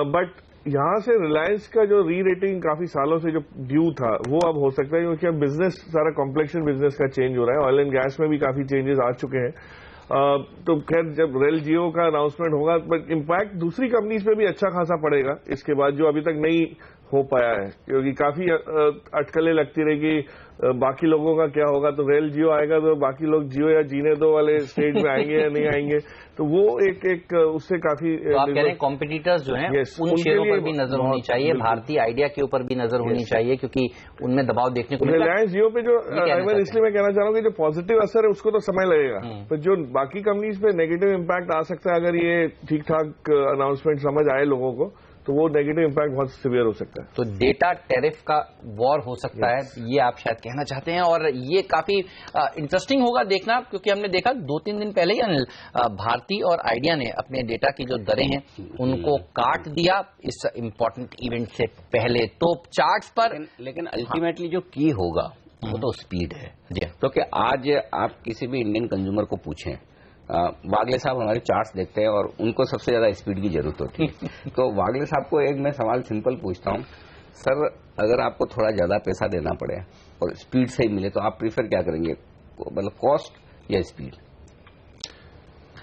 बट यहां से रिलायंस का जो री रेटिंग काफी सालों से जो ड्यू था वो अब हो सकता है, क्योंकि अब बिजनेस सारा कॉम्प्लेक्शन बिजनेस का चेंज हो रहा है। ऑयल एंड गैस में भी काफी चेंजेस आ चुके हैं। तो खैर जब रेल जियो का अनाउंसमेंट होगा, बट इम्पैक्ट दूसरी कंपनीज पे भी अच्छा खासा पड़ेगा इसके बाद, जो अभी तक नहीं हो पाया है, क्योंकि काफी अटकलें लगती रही कि बाकी लोगों का क्या होगा। तो रेल जियो आएगा तो बाकी लोग जियो या जीने दो वाले स्टेज में आएंगे या नहीं आएंगे, तो वो एक उससे काफी तो आप कह रहे हैं कॉम्पिटिटर्स जो हैं उन शेयरों पर भी नजर होनी चाहिए, भारतीय आइडिया के ऊपर भी नजर होनी चाहिए, क्योंकि उनमें दबाव देखने को मिलता है। रिलायंस जियो पे जो इसलिए मैं कहना चाह रहा हूँ कि जो पॉजिटिव असर है उसको तो समय लगेगा, तो जो बाकी कंपनीज पे नेगेटिव इम्पैक्ट आ सकता है अगर ये ठीक ठाक अनाउंसमेंट समझ आए लोगों को, तो वो नेगेटिव इम्पैक्ट बहुत सिवियर हो सकता है। तो डेटा टैरिफ का वॉर हो सकता है, ये आप शायद कहना चाहते हैं। और ये काफी इंटरेस्टिंग होगा देखना, क्योंकि हमने देखा 2-3 दिन पहले ही अनिल, भारती और आइडिया ने अपने डेटा की जो दरें हैं उनको काट दिया इस इंपॉर्टेंट इवेंट से पहले। तो चार्ट्स पर लेकिन अल्टीमेटली जो की होगा वो तो स्पीड है जी। क्योंकि आज आप किसी भी इंडियन कंज्यूमर को पूछें, वागले साहब हमारे चार्ट्स देखते हैं और उनको सबसे ज्यादा स्पीड की जरूरत होती है। तो वागले साहब को एक मैं सवाल सिंपल पूछता हूं, सर अगर आपको थोड़ा ज्यादा पैसा देना पड़े और स्पीड से ही मिले तो आप प्रीफर क्या करेंगे, मतलब कॉस्ट या स्पीड?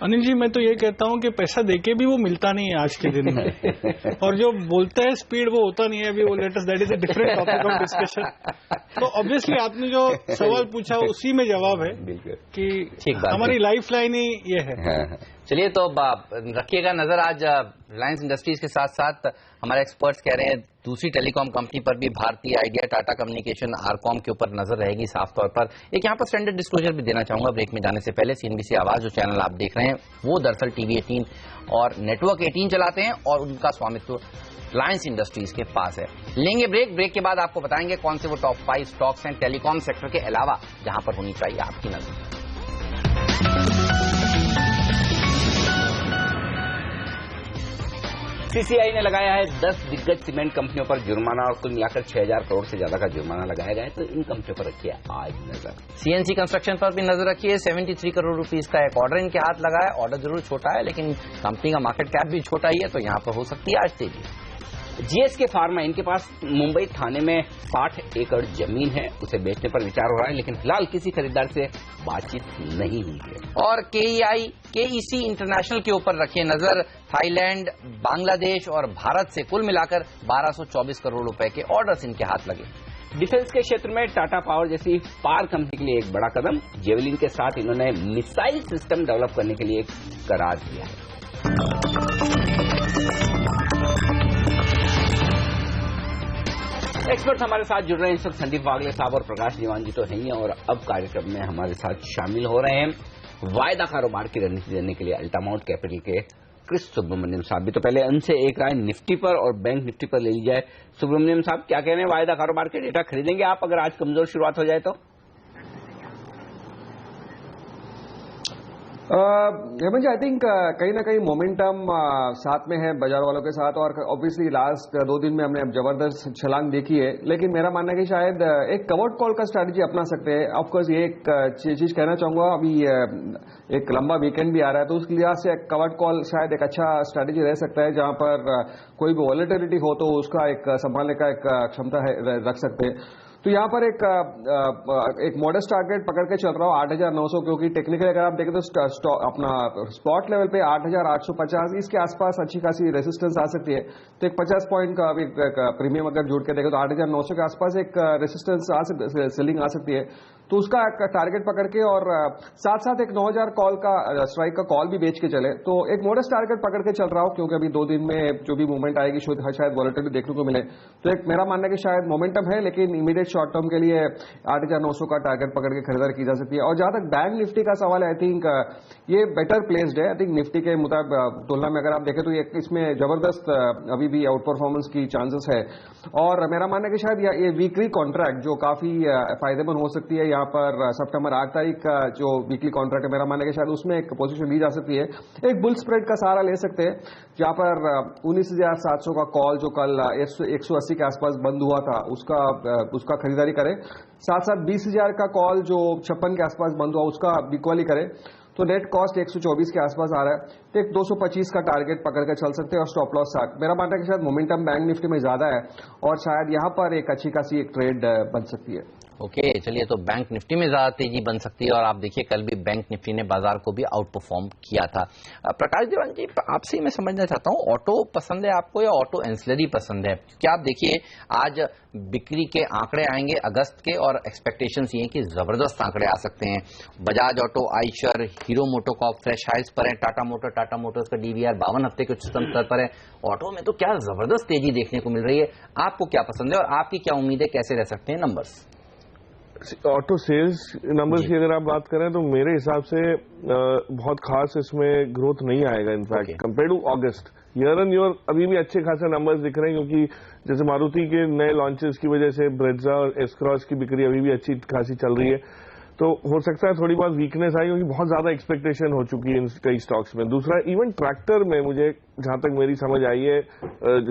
अनिल जी, मैं तो ये कहता हूं कि पैसा देके भी वो मिलता नहीं है आज के दिन में, और जो बोलते हैं स्पीड वो होता नहीं है। अभी वो latest, that is a different topic of discussion. तो ऑब्वियसली आपने जो सवाल पूछा उसी में जवाब है कि हमारी लाइफ लाइन ही ये है। चलिए, तो रखिएगा नजर। आज रिलायंस इंडस्ट्रीज के साथ साथ हमारे एक्सपर्ट्स कह रहे हैं दूसरी टेलीकॉम कंपनी पर भी, भारतीय, आइडिया, टाटा कम्युनिकेशन, आरकॉम के ऊपर नजर रहेगी साफ तौर पर। एक यहाँ पर स्टैंडर्ड डिस्क्लोजर भी देना चाहूंगा ब्रेक में जाने से पहले। सीएनबीसी आवाज जो चैनल आप देख रहे हैं वो दरअसल टीवी 18 और नेटवर्क 18 चलाते हैं और उनका स्वामित्व रिलायंस इंडस्ट्रीज के पास है। लेंगे ब्रेक के बाद आपको बताएंगे कौन से वो टॉप 5 स्टॉक्स हैं टेलीकॉम सेक्टर के अलावा जहां पर होनी चाहिए आपकी नजर। सीसीआई ने लगाया है 10 दिग्गज सीमेंट कंपनियों पर जुर्माना और कुल मिलाकर 6,000 करोड़ से ज्यादा का जुर्माना लगाया गया है। तो इन कंपनियों पर रखिए आज नजर। सीएनसी कंस्ट्रक्शन पर भी नजर रखिए। 73 करोड़ रुपीस का एक ऑर्डर इनके हाथ लगा है। ऑर्डर जरूर छोटा है लेकिन कंपनी का मार्केट कैप भी छोटा ही है, तो यहां पर हो सकती है आज तेजी। जीएसके फार्मा, इनके पास मुंबई थाने में 60 एकड़ जमीन है, उसे बेचने पर विचार हो रहा है, लेकिन फिलहाल किसी खरीदार से बातचीत नहीं हुई है। और केईसी इंटरनेशनल के ऊपर रखिए नजर। थाईलैंड, बांग्लादेश और भारत से कुल मिलाकर 1224 करोड़ रुपए के ऑर्डर्स इनके हाथ लगे। डिफेंस के क्षेत्र में टाटा पावर जैसी पार कंपनी के लिए एक बड़ा कदम। जेवलिन के साथ इन्होंने मिसाइल सिस्टम डेवलप करने के लिए एक करार दिया है। एक्सपर्ट हमारे साथ जुड़ रहे हैं इस वक्त। संदीप वागले साहब और प्रकाश दीवान जी तो हैं ही, और अब कार्यक्रम में हमारे साथ शामिल हो रहे हैं वायदा कारोबार की रणनीति देने के लिए अल्टामाउंट कैपिटल के क्रिस सुब्रमण्यम साहब भी। तो पहले उनसे एक राय निफ्टी पर और बैंक निफ्टी पर ले ली जाए। सुब्रमण्यम साहब, क्या कह रहे हैं, वायदा कारोबार के डेटा खरीदेंगे आप अगर आज कमजोर शुरुआत हो जाए तो? हेमंत जी, आई थिंक कहीं ना कहीं मोमेंटम साथ में है बाजार वालों के साथ, और ऑब्वियसली लास्ट 2 दिन में हमने अब जबरदस्त छलांग देखी है। लेकिन मेरा मानना है कि शायद एक कवर्ड कॉल का स्ट्रैटेजी अपना सकते हैं। ऑफकोर्स ये एक चीज कहना चाहूंगा, अभी एक लंबा वीकेंड भी आ रहा है, तो उस लिहाज से कवर्ड कॉल शायद एक अच्छा स्ट्रैटेजी रह सकता है, जहां पर कोई भी वॉलेटिलिटी हो तो उसका एक संभालने का एक क्षमता रख सकते हैं। तो यहाँ पर एक मॉडेस्ट टारगेट पकड़ के चल रहा हूँ 8,900, क्योंकि टेक्निकली अगर आप देखें तो अपना स्पॉट लेवल पे 8,850 इसके आसपास अच्छी खासी रेजिस्टेंस आ सकती है। तो एक 50 पॉइंट का अभी प्रीमियम अगर जोड़ के देखें तो 8,900 के आसपास एक रेजिस्टेंस सेलिंग आ सकती है। तो उसका टारगेट पकड़ के और साथ साथ एक 9,000 कॉल का स्ट्राइक का कॉल भी बेच के चले, तो एक मॉडेस्ट टारगेट पकड़ के चल रहा हूं, क्योंकि अभी 2 दिन में जो भी मूवमेंट आएगी शायद वॉलेटिलिटी देखने को मिले। तो एक मेरा मानना है कि शायद मोमेंटम है, लेकिन इमीडिएट शॉर्ट टर्म के लिए 8,900 का टारगेट पकड़ के खरीदारी की जा सकती है। और जहां तक बैंक निफ्टी का सवाल है, आई थिंक ये बेटर प्लेस्ड है। आई थिंक निफ्टी के मुताबिक तुलना में अगर आप देखें तो इसमें जबरदस्त अभी भी आउट परफॉर्मेंस की चांसेस है। और मेरा मानना है कि शायद ये वीकली कॉन्ट्रैक्ट जो काफी फायदेमंद हो सकती है, यहाँ पर सितंबर 8 तारीख का जो वीकली कॉन्ट्रैक्ट है, मेरा मानना है कि शायद उसमें एक पोजीशन ली जा सकती है। एक बुल स्प्रेड का सहारा ले सकते हैं, जहां पर 19,700 का कॉल जो कल 180 के आसपास बंद हुआ था उसका खरीदारी करें। साथ साथ 20,000 का कॉल जो 56 के आसपास बंद हुआ उसका इक्वली करें। तो नेट कॉस्ट 124 के आसपास आ रहा है, तो एक 225 का टारगेट पकड़ कर चल सकते हैं और स्टॉप लॉस 60। मेरा मानना है कि शायद मोमेंटम बैंक निफ्टी में ज्यादा है और शायद यहां पर एक अच्छी खासी एक ट्रेड बन सकती है। ओके, चलिए, तो बैंक निफ्टी में ज्यादा तेजी बन सकती है और आप देखिए कल भी बैंक निफ्टी ने बाजार को भी आउट परफॉर्म किया था। प्रकाश दीवान जी, आपसे मैं समझना चाहता हूं, ऑटो पसंद है आपको या ऑटो एंसिलरी पसंद है? क्या आप देखिए आज बिक्री के आंकड़े आएंगे अगस्त के और एक्सपेक्टेशंस ये कि जबरदस्त आंकड़े आ सकते हैं। Bajaj auto, Eicher, hero MotoCorp fresh Heights पर है, टाटा मोटर्स का डीवीआर 52 हफ्ते के उच्चतम स्तर पर है। ऑटो में तो क्या जबरदस्त तेजी देखने को मिल रही है। आपको क्या पसंद है और आपकी क्या उम्मीदें, कैसे रह सकते हैं नंबर्स? ऑटो सेल्स नंबर्स की अगर आप बात करें तो मेरे हिसाब से बहुत खास इसमें ग्रोथ नहीं आएगा इनफैक्ट कंपेयर टू अगस्त। ईयर ऑन ईयर अभी भी अच्छे खासे नंबर्स दिख रहे हैं, क्योंकि जैसे मारुति के नए लॉन्चेस की वजह से ब्रेजा और एस-क्रॉस की बिक्री अभी भी अच्छी खासी चल रही है। तो हो सकता है थोड़ी बहुत वीकनेस आई, क्योंकि बहुत ज्यादा एक्सपेक्टेशन हो चुकी है इन कई स्टॉक्स में। दूसरा, इवन ट्रैक्टर में मुझे जहां तक मेरी समझ आई है,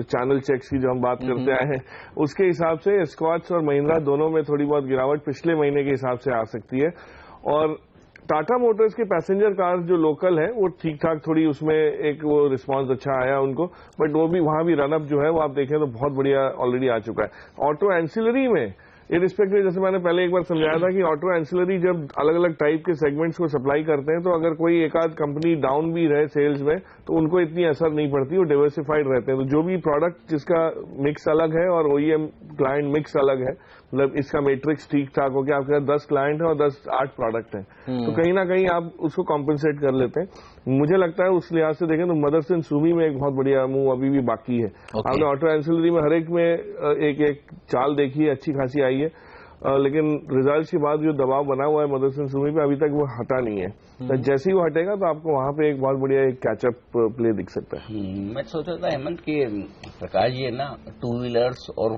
चैनल चेक्स की जो हम बात करते आए हैं उसके हिसाब से स्कॉच और महिंद्रा दोनों में थोड़ी बहुत गिरावट पिछले महीने के हिसाब से आ सकती है। और टाटा मोटर्स के पैसेंजर कार जो लोकल है वो ठीक ठाक, थोड़ी उसमें एक वो रिस्पांस अच्छा आया उनको, बट वो भी वहां भी रनअप जो है वो आप देखें तो बहुत बढ़िया ऑलरेडी आ चुका है। ऑटो एंसिलरी में इरिस्पेक्टिव, जैसे मैंने पहले एक बार समझाया था कि ऑटो एंसिलरी जब अलग अलग टाइप के सेगमेंट्स को सप्लाई करते हैं तो अगर कोई एक आध कंपनी डाउन भी रहे सेल्स में तो उनको इतनी असर नहीं पड़ती, वो डाइवर्सिफाइड रहते हैं। तो जो भी प्रोडक्ट जिसका मिक्स अलग है और ओईएम क्लाइंट मिक्स अलग है, मतलब इसका मैट्रिक्स ठीक ठाक हो गया, आपके पास 10 क्लाइंट है और 8 प्रोडक्ट है, तो कहीं ना कहीं आप उसको कॉम्पेंसेट कर लेते हैं। मुझे लगता है उस लिहाज से देखें तो मदरसन सुमी में एक बहुत बढ़िया मूव अभी भी बाकी है। आपने ऑटो एंसिलरी में हर एक में एक चाल देखी है, अच्छी खासी आई है, लेकिन रिजल्ट के बाद जो दबाव बना हुआ है मदरसन सुमी पे अभी तक वो हटा नहीं है। तो जैसे ही वो हटेगा तो आपको वहां पे एक बहुत बढ़िया एक कैचअप प्ले दिख सकता है। मैं सोच रहा था हेमंत कि प्रकाश जी है ना, टू व्हीलर्स और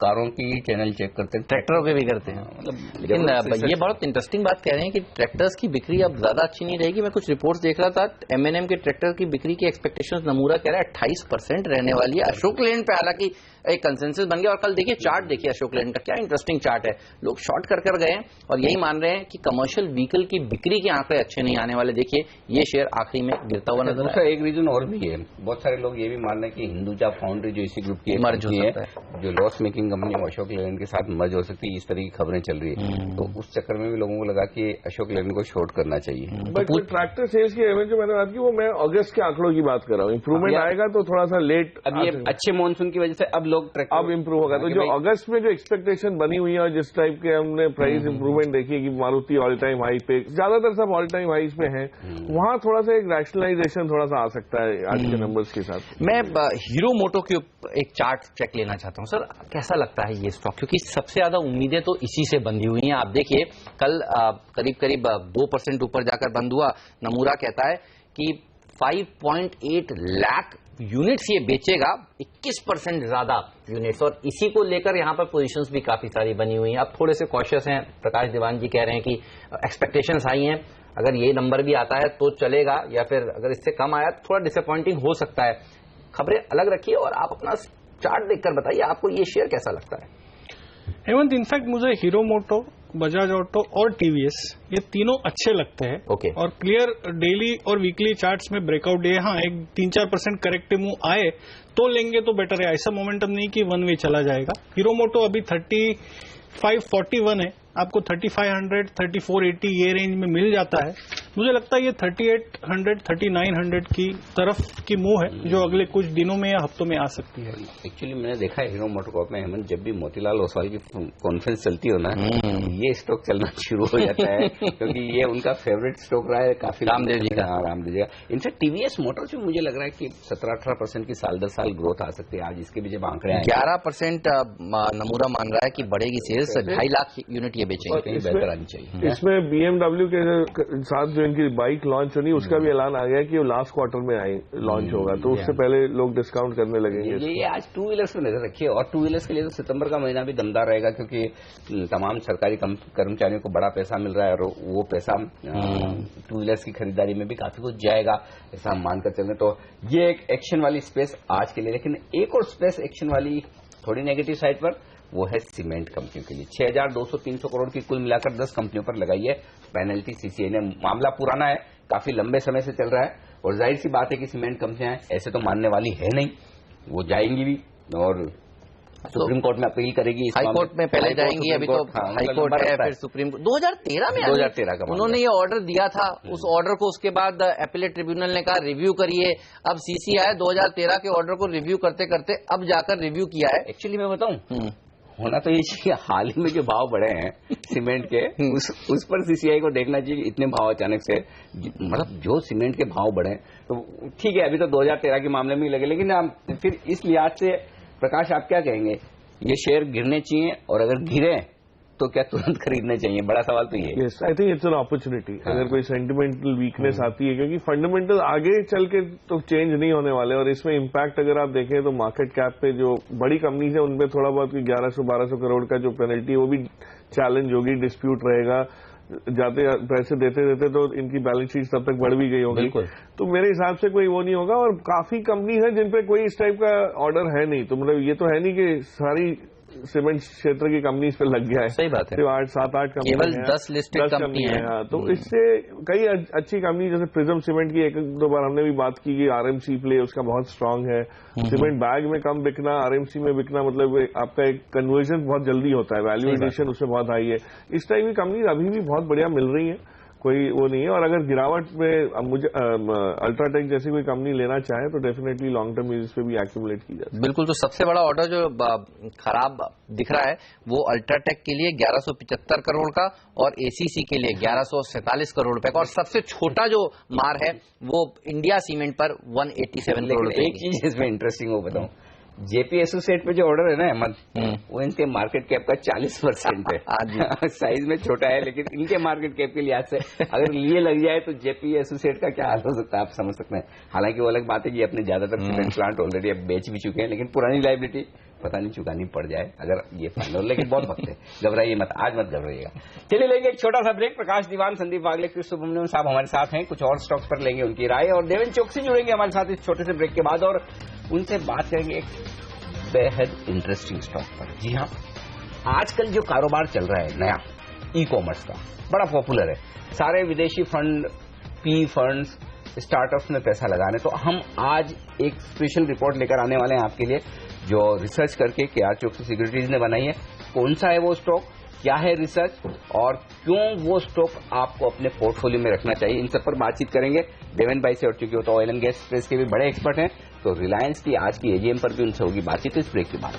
कारों की चैनल चेक करते हैं, ट्रैक्टरों के भी करते हैं, मतलब लेकिन ये बहुत इंटरेस्टिंग बात कह रहे हैं कि ट्रैक्टर्स की बिक्री अब ज्यादा अच्छी नहीं रहेगी। मैं कुछ रिपोर्ट्स देख रहा था, M&M के ट्रैक्टर की बिक्री की एक्सपेक्टेशंस नमूरा कह रहा है 28% रहने वाली है। अशोक लेलैंड पे हालांकि एक कंसेंसस बन गया, और कल देखिए चार्ट देखिए अशोक लेलैंड का, क्या इंटरेस्टिंग चार्ट है। लोग शॉर्ट कर गए हैं और यही मान रहे हैं कि कमर्शियल व्हीकल की बिक्री के आंकड़े अच्छे नहीं आने वाले। देखिए ये शेयर आखिरी में गिरता हुआ नजर दूसरा एक रीजन और भी है, बहुत सारे लोग ये भी मान रहे हैं कि हिंदुजा फाउंड्री जो इसी ग्रुप की मर्ज हो सकता है, जो लॉस मेकिंग कंपनी है अशोक लेलैंड के साथ मर्ज हो सकती है, इस तरह की खबरें चल रही है। तो उस चक्कर में भी लोगों को लगा कि अशोक लेलैंड को शॉर्ट करना चाहिए। बट ट्रैक्टर सेल्स की जो मैंने बात की वो मैं अगस्त के आंकड़ों की बात कर रहा हूँ। इंप्रूवमेंट आएगा तो थोड़ा सा लेट, अब ये अच्छे मानसून की वजह से अब लोग अब इंप्रूव होगा। तो जो अगस्त में जो एक्सपेक्टेशन बनी हुई है और जिस टाइप के हमने प्राइस इंप्रूवमेंट देखी है कि मारुति ऑल टाइम हाई पे, ज्यादातर सब ऑल टाइम हाईज पे हैं, वहां थोड़ा सा एक रैशनलाइजेशन थोड़ा सा आ सकता है आज के नंबर्स के साथ। मैं हीरो मोटो के एक चार्ट चेक लेना चाहता हूं सर, कैसा लगता है ये स्टॉक, क्योंकि सबसे ज्यादा उम्मीदें तो इसी से बंधी हुई हैं। आप देखिए कल करीब 2% ऊपर जाकर बंद हुआ। नमूरा कहता है कि 5.8 लाख यूनिट्स ये बेचेगा, 21% ज्यादा यूनिट्स, और इसी को लेकर यहां पर पोजीशंस भी काफी सारी बनी हुई हैं। अब थोड़े से कॉशियस हैं, प्रकाश दीवान जी कह रहे हैं कि एक्सपेक्टेशंस हाई हैं, अगर ये नंबर भी आता है तो चलेगा, या फिर अगर इससे कम आया तो थोड़ा डिसअपॉइंटिंग हो सकता है। खबरें अलग रखिए और आप अपना चार्ट देखकर बताइए आपको ये शेयर कैसा लगता है। हेमंत, इनफैक्ट मुझे हीरो मोटो, बजाज ऑटो और टीवीएस ये तीनों अच्छे लगते हैं। और क्लियर डेली और वीकली चार्ट्स में ब्रेकआउट डे, हाँ एक 3-4% करेक्टिव मूव आए तो लेंगे तो बेटर है, ऐसा मोमेंटम नहीं कि वन वे चला जाएगा। हीरो मोटो अभी 3541 है, आपको 3500 3480 ये रेंज में मिल जाता है। मुझे लगता है ये 3800 3900 की तरफ की मूव है जो अगले कुछ दिनों में या हफ्तों में आ सकती है। एक्चुअली मैंने देखा है हीरो मोटोकॉर्प में हेमंत, जब भी मोतीलाल ओसवाल की कॉन्फ्रेंस चलती हो ना, ये स्टॉक चलना शुरू हो जाता है क्योंकि ये उनका फेवरेट स्टॉक रहा है काफी, रामदेव जी का। रामदेव जी का। इनफैक्ट टीवीएस मोटर्स में मुझे लग रहा है कि 17-18% की साल दर साल ग्रोथ आ सकती है। आज इसके भी जब आंकड़े 11% नमूरा मान रहा है कि बढ़ेगी सेल्स, 2.5 लाख यूनिट ये बेचेंगे, बेहतर आनी चाहिए। इसमें BMW के साथ जो इनकी बाइक लॉन्च होनी उसका भी ऐलान आ गया कि वो लास्ट क्वार्टर में लॉन्च होगा, तो उससे पहले लोग डिस्काउंट करने लगेंगे। ये आज टू व्हीलर्स पे नजर रखिए, और टू व्हीलर्स के लिए तो सितंबर का महीना भी दमदार रहेगा क्योंकि तमाम सरकारी कर्मचारियों को बड़ा पैसा मिल रहा है और वो पैसा टू व्हीलर्स की खरीदारी में भी काफी कुछ जाएगा, ऐसा हम मानकर चलें। तो ये एक एक्शन वाली स्पेस आज के लिए। लेकिन एक और स्पेस एक्शन वाली थोड़ी नेगेटिव साइड पर, वो है सीमेंट कंपनियों के लिए। 6200-300 करोड़ की कुल मिलाकर 10 कंपनियों पर लगाई है पेनल्टी सीसीआई ने। मामला पुराना है, काफी लंबे समय से चल रहा है, और जाहिर सी बात है कि सीमेंट कंपनियां ऐसे तो मानने वाली है नहीं, वो जाएंगी भी और सुप्रीम कोर्ट में अपील करेगी। हाई कोर्ट में पहले जाएंगी, अभी तो हाई कोर्ट है, फिर सुप्रीम कोर्ट। 2013 का उन्होंने ये ऑर्डर दिया था, उस ऑर्डर को उसके बाद अपीलेट ट्रिब्यूनल ने कहा रिव्यू करिए। अब सीसीआई 2013 के ऑर्डर को रिव्यू करते करते अब जाकर रिव्यू किया है। एक्चुअली मैं बताऊं, होना तो ये चाहिए, हाल ही में जो भाव बढ़े हैं सीमेंट के उस पर सीसीआई को देखना चाहिए। इतने भाव अचानक से, मतलब जो सीमेंट के भाव बढ़े तो ठीक है, अभी तो 2013 के मामले में ही लगे, लेकिन फिर इस लिहाज से प्रकाश आप क्या कहेंगे, ये शेयर गिरने चाहिए, और अगर गिरे तो क्या तुरंत खरीदने चाहिए? बड़ा सवाल तो ये। Yes, I think it's an opportunity. अगर कोई सेंटिमेंटल वीकनेस आती है, क्योंकि फंडामेंटल आगे चल के तो चेंज नहीं होने वाले, और इसमें इम्पैक्ट अगर आप देखें तो मार्केट कैप पे जो बड़ी कंपनीज है उनपे थोड़ा बहुत 1100-1200 करोड़ का जो पेनल्टी है वो भी चैलेंज होगी, डिस्प्यूट रहेगा। जाते पैसे देते देते तो इनकी बैलेंस शीट तब तक बढ़ भी गई होगी। तो मेरे हिसाब से कोई वो नहीं होगा, और काफी कंपनी है जिन पे कोई इस टाइप का ऑर्डर है नहीं। तो मतलब ये तो है नहीं कि सारी सीमेंट क्षेत्र की कंपनीज पे लग गया है। सही बात है। सिर्फ 8-7-8 कंपनी, केवल 10 लिस्टेड कंपनी है। हाँ, तो इससे कई अच्छी कंपनी, जैसे प्रिज्म सीमेंट की 1-2 बार हमने भी बात की कि आरएमसी प्ले उसका बहुत स्ट्रांग है। सीमेंट बैग में कम बिकना, आरएमसी में बिकना, मतलब आपका एक कन्वर्जन बहुत जल्दी होता है, वैल्यू एडिशन उसमें बहुत हाई है। इस टाइप की कंपनी अभी भी बहुत बढ़िया मिल रही है, कोई वो नहीं है। और अगर गिरावट में मुझे अल्ट्राटेक जैसी कोई कंपनी लेना चाहे तो डेफिनेटली लॉन्ग टर्म बेसिस पे भी एक्यूमुलेट की जाए। बिल्कुल। तो सबसे बड़ा ऑर्डर जो खराब दिख रहा है वो अल्ट्राटेक के लिए 1175 करोड़ का और एसीसी के लिए 1147 करोड़ रुपए का, और सबसे छोटा जो मार है वो इंडिया सीमेंट पर 187 करोड़ रुपए। एक चीज इसमें इंटरेस्टिंग वो बताऊं, जेपी एसोसिएट पे जो ऑर्डर है ना अहमद, वो इनके मार्केट कैप का 40% है। साइज में छोटा है, लेकिन इनके मार्केट कैप के लिहाज से अगर लिए लग जाए तो जेपी एसोसिएट का क्या हाल हो सकता है आप समझ सकते हैं। हालांकि वो अलग बात है कि अपने ज्यादातर सीमेंट प्लांट ऑलरेडी अब बेच भी चुके हैं, लेकिन पुरानी लाइबिलिटी पता नहीं चुकानी पड़ जाए अगर ये फाइनल, लेकिन बहुत वक्त है, घबराइए मत, आज मत घबराइएगा। चलिए लेंगे एक छोटा सा ब्रेक। प्रकाश दीवान, संदीप वागले, कृष्ण सुब्रमण्यम साहब हमारे साथ हैं, कुछ और स्टॉक्स पर लेंगे उनकी राय, और देवेन चौकसी जुड़ेंगे हमारे साथ इस छोटे से ब्रेक के बाद, और उनसे बात करेंगे एक बेहद इंटरेस्टिंग स्टॉक पर। जी हाँ, आजकल जो कारोबार चल रहा है नया ई कॉमर्स का, बड़ा पॉपुलर है। सारे विदेशी फंड, पी फंड्स, स्टार्टअप्स में पैसा लगाने, तो हम आज एक स्पेशल रिपोर्ट लेकर आने वाले हैं आपके लिए, जो रिसर्च करके KR चौकसी सिक्योरिटीज ने बनाई है। कौन सा है वो स्टॉक, क्या है रिसर्च, और क्यों वो स्टॉक आपको अपने पोर्टफोलियो में रखना चाहिए, इन सब पर बातचीत करेंगे देवेन भाई से। और चूंकि वो तो ऑयल एंड गैस स्पेस के भी बड़े एक्सपर्ट हैं, तो रिलायंस की आज की एजीएम पर भी उनसे होगी बातचीत इस ब्रेक के बाद।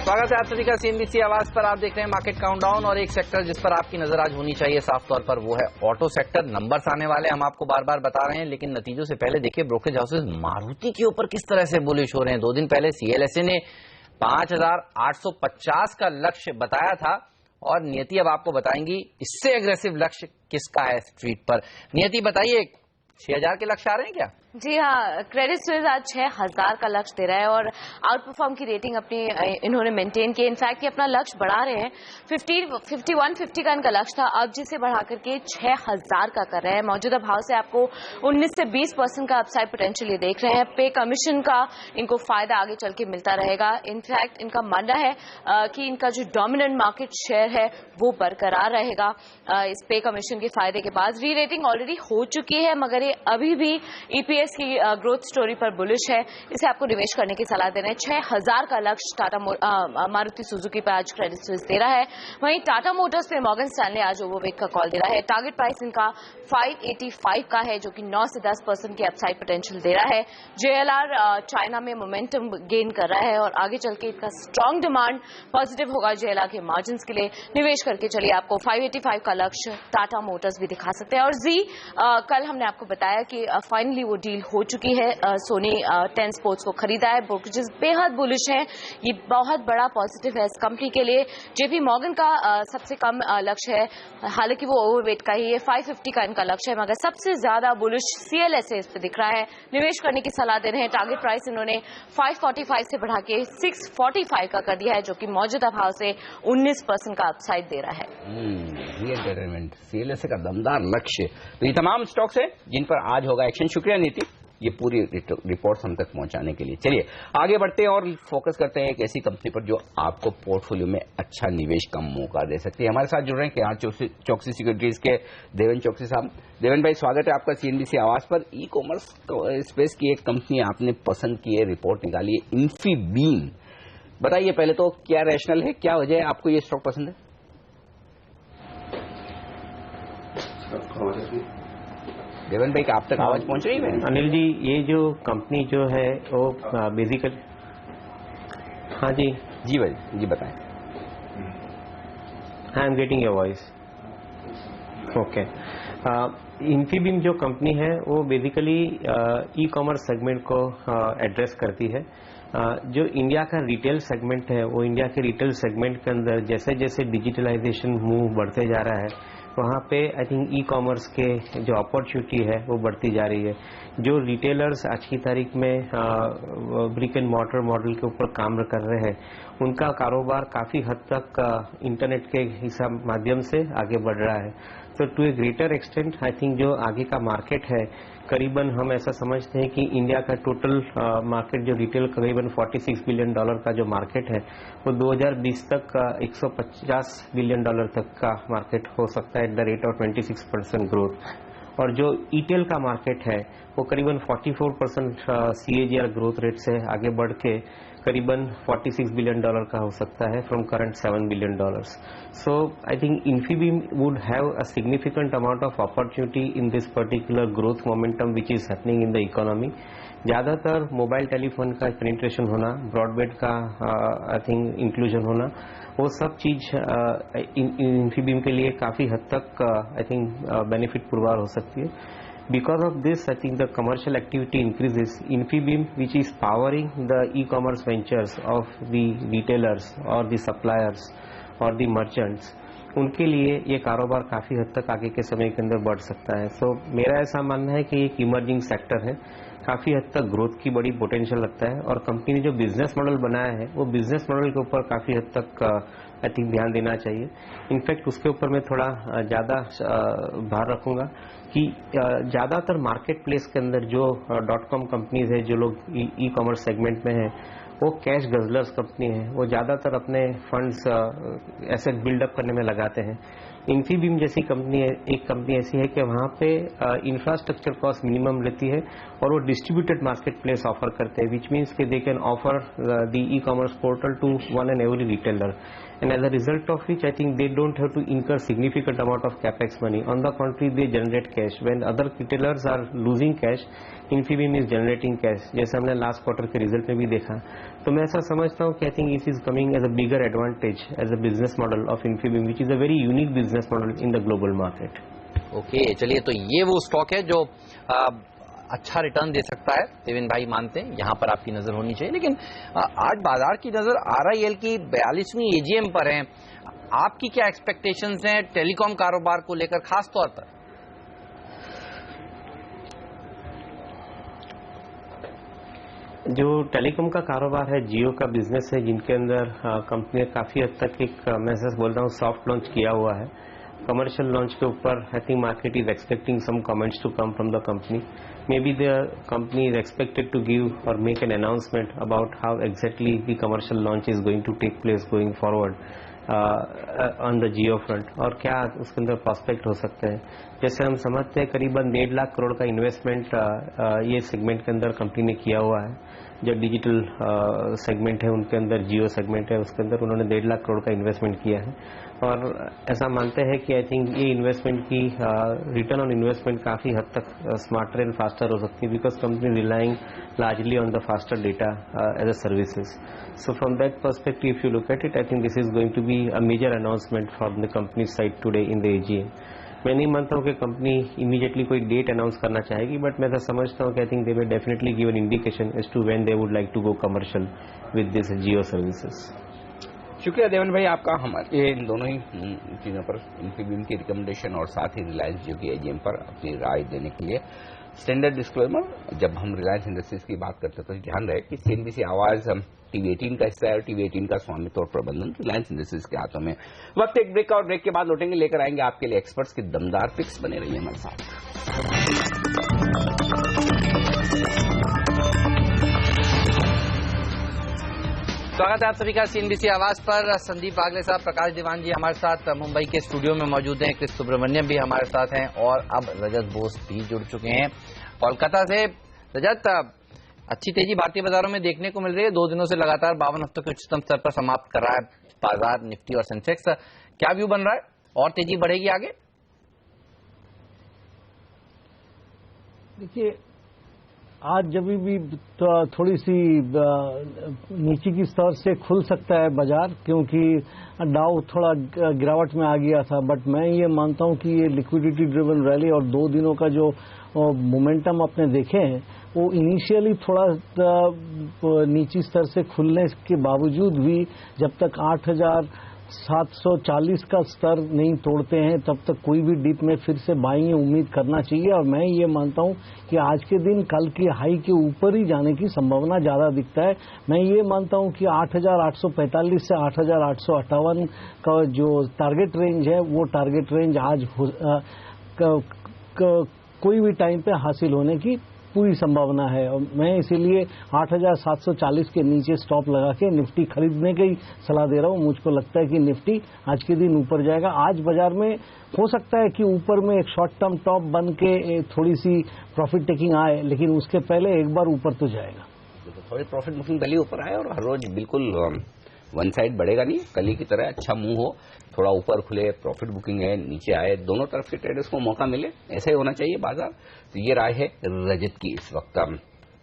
स्वागत है आप सभी का CNBC आवाज पर। आप देख रहे हैं मार्केट काउंटडाउन, और एक सेक्टर जिस पर आपकी नजर आज होनी चाहिए साफ तौर पर वो है ऑटो सेक्टर। नंबर्स आने वाले हम आपको बार बार बता रहे हैं, लेकिन नतीजों से पहले देखिए ब्रोकरेज हाउसेज मारुति के ऊपर किस तरह से बुलिश हो रहे हैं। 2 दिन पहले CLSA ने 5850 का लक्ष्य बताया था, और नियति अब आपको बताएंगी इससे एग्रेसिव लक्ष्य किसका है स्ट्रीट पर। नियति बताइए, 6000 के लक्ष्य आ रहे हैं क्या? जी हाँ, क्रेडिट स्विस आज 6000 का लक्ष्य दे रहा है, और आउट परफॉर्म की रेटिंग अपनी इन्होंने मेंटेन की। इनफैक्ट ये अपना लक्ष्य बढ़ा रहे हैं। 5150 का इनका लक्ष्य था, अब जिसे बढ़ा करके 6000 का कर रहे हैं। मौजूदा भाव से आपको 19 से 20% का अपसाइड पोटेंशियल ये देख रहे हैं। पे कमीशन का इनको फायदा आगे चल के मिलता रहेगा। इनफैक्ट इनका मानना है कि इनका जो डोमिनेंट मार्केट शेयर है वो बरकरार रहेगा इस पे कमीशन के फायदे के बाद। री रेटिंग ऑलरेडी हो चुकी है, मगर ये अभी भी EPS की ग्रोथ स्टोरी पर बुलिश है, इसे आपको निवेश करने की सलाह दे रहे हैं। 6000 का लक्ष्य मारुति सुजुकी पर आज क्रेडिट स्विस दे रहा है। वहीं टाटा मोटर्स पे मॉर्गन स्टैनले आज ओवरवेट का कॉल दे रहा है। टारगेट प्राइस इनका 585 का है, जो कि 9 से 10% की अपसाइड पोटेंशियल दे रहा है। JLR चाइना में मोमेंटम गेन कर रहा है, और आगे चल के इसका स्ट्रांग डिमांड पॉजिटिव होगा JLR के मार्जिन के लिए। निवेश करके चलिए आपको 585 का लक्ष्य टाटा मोटर्स भी दिखा सकते हैं। और जी कल हमने आपको बताया कि फाइनली वो डील हो चुकी है। सोनी 10 स्पोर्ट्स को खरीदा है। ब्रोकरेजेस बेहद बुलिश हैं, ये बहुत बड़ा पॉजिटिव है इस कंपनी के लिए। JP मॉर्गन का सबसे कम लक्ष्य है, हालांकि वो ओवरवेट का ही है। 550 का इनका लक्ष्य है, मगर सबसे ज्यादा बुलिश CLSA इस पे दिख रहा है। निवेश करने की सलाह दे रहे हैं। टारगेट प्राइस इन्होंने 545 से बढ़ा के 645 का कर दिया है, जो कि मौजूदा भाव से 19% का अपसाइड दे रहा है। CLSA का दमदार लक्ष्य। तो ये तमाम स्टॉक्स है जिन पर आज होगा एक्शन। शुक्रिया नीति, ये पूरी रिपोर्ट हम तक पहुंचाने के लिए। चलिए आगे बढ़ते हैं और फोकस करते हैं एक ऐसी कंपनी पर जो आपको पोर्टफोलियो में अच्छा निवेश का मौका दे सकती है। हमारे साथ जुड़ रहे हैं KR चौकसी सिक्योरिटीज के देवेन चौकसी साहब। देवेन भाई, स्वागत है आपका CNBC आवाज पर। ई कॉमर्स स्पेस की एक कंपनी आपने पसंद की है, रिपोर्ट निकाली है, इन्फीबीम। बताइए पहले तो क्या रैशनल है, क्या वजह है आपको ये स्टॉक पसंद है? देवन भाई का आप तक आवाज पहुंच रही है? अनिल जी, ये जो कंपनी जो है वो बेसिकली, हाँ जी जी भाई जी बताएं। I am getting your voice. Okay, Infibeam जो कंपनी है वो बेसिकली ई कॉमर्स सेगमेंट को एड्रेस करती है। जो इंडिया का रिटेल सेगमेंट है वो इंडिया के रिटेल सेगमेंट के अंदर जैसे जैसे डिजिटलाइजेशन मूव बढ़ते जा रहा है वहाँ पे आई थिंक ई कॉमर्स के जो अपॉर्चुनिटी है वो बढ़ती जा रही है। जो रिटेलर्स आज की तारीख में ब्रिक एंड मॉर्टर मॉडल के ऊपर काम कर रहे हैं उनका कारोबार काफ़ी हद तक इंटरनेट के हिसाब माध्यम से आगे बढ़ रहा है। तो to a greater extent I think जो आगे का मार्केट है करीबन हम ऐसा समझते हैं कि इंडिया का टोटल मार्केट जो रिटेल करीबन $46 बिलियन का जो मार्केट है वो 2020 तक $150 बिलियन तक का मार्केट हो सकता है at the rate of 26% growth. और जो ईटेल का मार्केट है वो करीबन 44% CAGR ग्रोथ रेट से आगे बढ़ के करीबन $46 बिलियन का हो सकता है from current $7 billion. So I think Infibeam would have a significant amount of opportunity in this particular growth momentum which is happening in the economy. ज़्यादातर मोबाइल टेलीफोन का पेनिट्रेशन होना, ब्रॉडबैंड का आई थिंक इंक्लूजन होना, वो सब चीज Infibeam के लिए काफ़ी हद तक आई थिंक बेनिफिट पुरवार हो सकती है। Because of this, I think the commercial activity increases. Infibeam, which is powering the e-commerce ventures of the retailers or the suppliers or the merchants, उनके लिए ये कारोबार काफ़ी हद तक आगे के समय के अंदर बढ़ सकता है। सो मेरा ऐसा मानना है कि एक इमर्जिंग सेक्टर है, काफ़ी हद तक ग्रोथ की बड़ी पोटेंशियल लगता है और कंपनी ने जो बिजनेस मॉडल बनाया है वो बिजनेस मॉडल के ऊपर काफ़ी हद तक आई थिंक ध्यान देना चाहिए। इनफैक्ट उसके ऊपर मैं थोड़ा ज़्यादा भार रखूंगा कि ज़्यादातर मार्केट प्लेस के अंदर जो .com कंपनीज है, जो लोग ई कॉमर्स सेगमेंट में है, वो कैश गजलर्स कंपनी है, वो ज़्यादातर अपने फंड्स एसेट बिल्डअप करने में लगाते हैं। इन्फीबीम जैसी कंपनी एक कंपनी ऐसी है कि वहाँ पे इंफ्रास्ट्रक्चर कॉस्ट मिनिमम रहती है और वो डिस्ट्रीब्यूटेड मार्केट प्लेस ऑफर करते हैं, विच मीन्स कि they can offer the e commerce portal to one and every retailer, and as a result of which I think they don't have to incur significant amount of capex money. On the contrary, they generate cash. When other retailers are losing cash, Infibeam is generating cash. जैसे हमने last quarter के result में भी देखा। तो मैं ऐसा समझता हूँ कि I think it is coming as a bigger advantage as a business model of Infibeam, which is a very unique business model in the global market. Okay, चलिए, तो ये वो स्टॉक है जो अच्छा रिटर्न दे सकता है, देवेंद्र भाई मानते हैं, यहां पर आपकी नजर होनी चाहिए। लेकिन आज बाजार की नजर RIL की 42वीं AGM पर है, आपकी क्या एक्सपेक्टेशंस हैं टेलीकॉम कारोबार को लेकर खास तौर पर? जो टेलीकॉम का कारोबार है, जियो का बिजनेस है, जिनके अंदर कंपनी ने काफी हद तक एक मैं बोल रहा हूँ सॉफ्ट लॉन्च किया हुआ है। कमर्शियल लॉन्च के ऊपर I think market is expecting some comments to come from the company. Maybe the company is expected to give or make an announcement about how exactly the commercial launch is going to take place going forward on the Jio front, और क्या उसके अंदर prospect हो सकते हैं। जैसे हम समझते हैं करीबन 1.5 लाख करोड़ का इन्वेस्टमेंट ये सेगमेंट के अंदर कंपनी ने किया हुआ है। जो डिजिटल सेगमेंट है उनके अंदर, जियो सेगमेंट है उसके अंदर उन्होंने 1.5 लाख करोड़ का इन्वेस्टमेंट किया है और ऐसा मानते हैं कि आई थिंक ये इन्वेस्टमेंट की रिटर्न ऑन इन्वेस्टमेंट काफ़ी हद तक स्मार्टर एंड फास्टर हो सकती है, because company relying largely on the faster data as a services. So from that perspective if you look at it, I think this is going to be a major announcement from the company side today in the AGM। मैं नहीं मानता हूँ कि company immediately कोई date announce करना चाहेगी, but मैं ऐसा समझता हूँ कि I think they will definitely give an indication as to when they would like to go commercial with this Jio services. शुक्रिया देवन भाई आपका, हमारे इन दोनों ही चीजों पर इन्फीबीम की रिकमेंडेशन और साथ ही रिलायंस जियो की AGM पर अपनी राय देने के लिए। स्टैंडर्ड डिस्क्लोजर, जब हम रिलायंस इंडस्ट्रीज की बात करते हैं तो ध्यान रहे कि CNBC आवाज TV18 का हिस्सा है और TV18 का स्वामित्व और प्रबंधन रिलायंस इंडस्ट्रीज के हाथों में। वक्त एक ब्रेक, और ब्रेक के बाद लौटेंगे, लेकर आएंगे आपके लिए एक्सपर्ट्स की दमदार पिक्स। बने रहिए हमारे साथ। स्वागत है आप सभी का CNBC आवाज पर। संदीप वागले साहब, प्रकाश दीवान जी हमारे साथ मुंबई के स्टूडियो में मौजूद हैं, क्रिस सुब्रमण्यम भी हमारे साथ हैं और अब रजत बोस भी जुड़ चुके हैं कोलकाता से। रजत, अच्छी तेजी भारतीय बाजारों में देखने को मिल रही है। 2 दिनों से लगातार 52 हफ्तों के उच्चतम स्तर पर समाप्त कर रहा है बाजार, निफ्टी और सेंसेक्स। क्या व्यू बन रहा है, और तेजी बढ़ेगी आगे? देखिए, आज जब भी थोड़ी सी नीचे की स्तर से खुल सकता है बाजार, क्योंकि डाउ थोड़ा गिरावट में आ गया था, बट मैं ये मानता हूं कि ये लिक्विडिटी ड्रिवन रैली और 2 दिनों का जो मोमेंटम आपने देखे हैं वो इनिशियली थोड़ा नीची स्तर से खुलने के बावजूद भी जब तक 8,740 का स्तर नहीं तोड़ते हैं तब तक कोई भी डीप में फिर से बाइंग उम्मीद करना चाहिए। और मैं ये मानता हूं कि आज के दिन कल की हाई के ऊपर ही जाने की संभावना ज्यादा दिखता है। मैं ये मानता हूं कि 8,845 से 8,858 का जो टारगेट रेंज है वो टारगेट रेंज आज कोई भी टाइम पे हासिल होने की पूरी संभावना है। और मैं इसीलिए 8,740 के नीचे स्टॉप लगा के निफ्टी खरीदने की सलाह दे रहा हूं। मुझको लगता है कि निफ्टी आज के दिन ऊपर जाएगा। आज बाजार में हो सकता है कि ऊपर में एक शॉर्ट टर्म टॉप बन के थोड़ी सी प्रॉफिट टेकिंग आए, लेकिन उसके पहले एक बार ऊपर तो जाएगा। थोड़ी प्रॉफिट बुकिंग पहले ऊपर आए और हर रोज बिल्कुल वन साइड बढ़ेगा नहीं, कल की तरह अच्छा मूव हो, थोड़ा ऊपर खुले, प्रॉफिट बुकिंग है, नीचे आए, दोनों तरफ के ट्रेडर्स को मौका मिले, ऐसा ही होना चाहिए बाजार। तो ये राय है रजत की इस वक्त।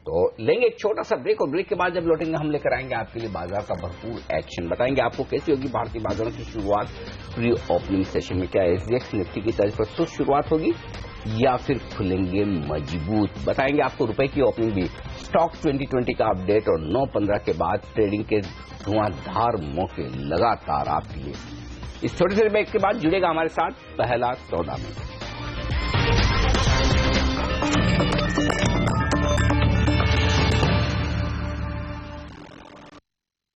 तो लेंगे एक छोटा सा ब्रेक और ब्रेक के बाद जब लौटेंगे हम लेकर आएंगे आपके लिए बाजार का भरपूर एक्शन, बताएंगे आपको कैसी होगी भारतीय बाजारों की शुरुआत। प्री ओपनिंग सेशन में क्या एसजीएक्स निफ्टी की तर्ज पर सुस्त शुरुआत होगी या फिर खुलेंगे मजबूत, बताएंगे आपको रुपए की ओपनिंग भी, स्टॉक 2020 का अपडेट और 9-15 के बाद ट्रेडिंग के धुआंधार मौके लगातार आपके लिए। इस छोटे से ब्रेक के बाद जुड़ेगा हमारे साथ पहला सौदा में।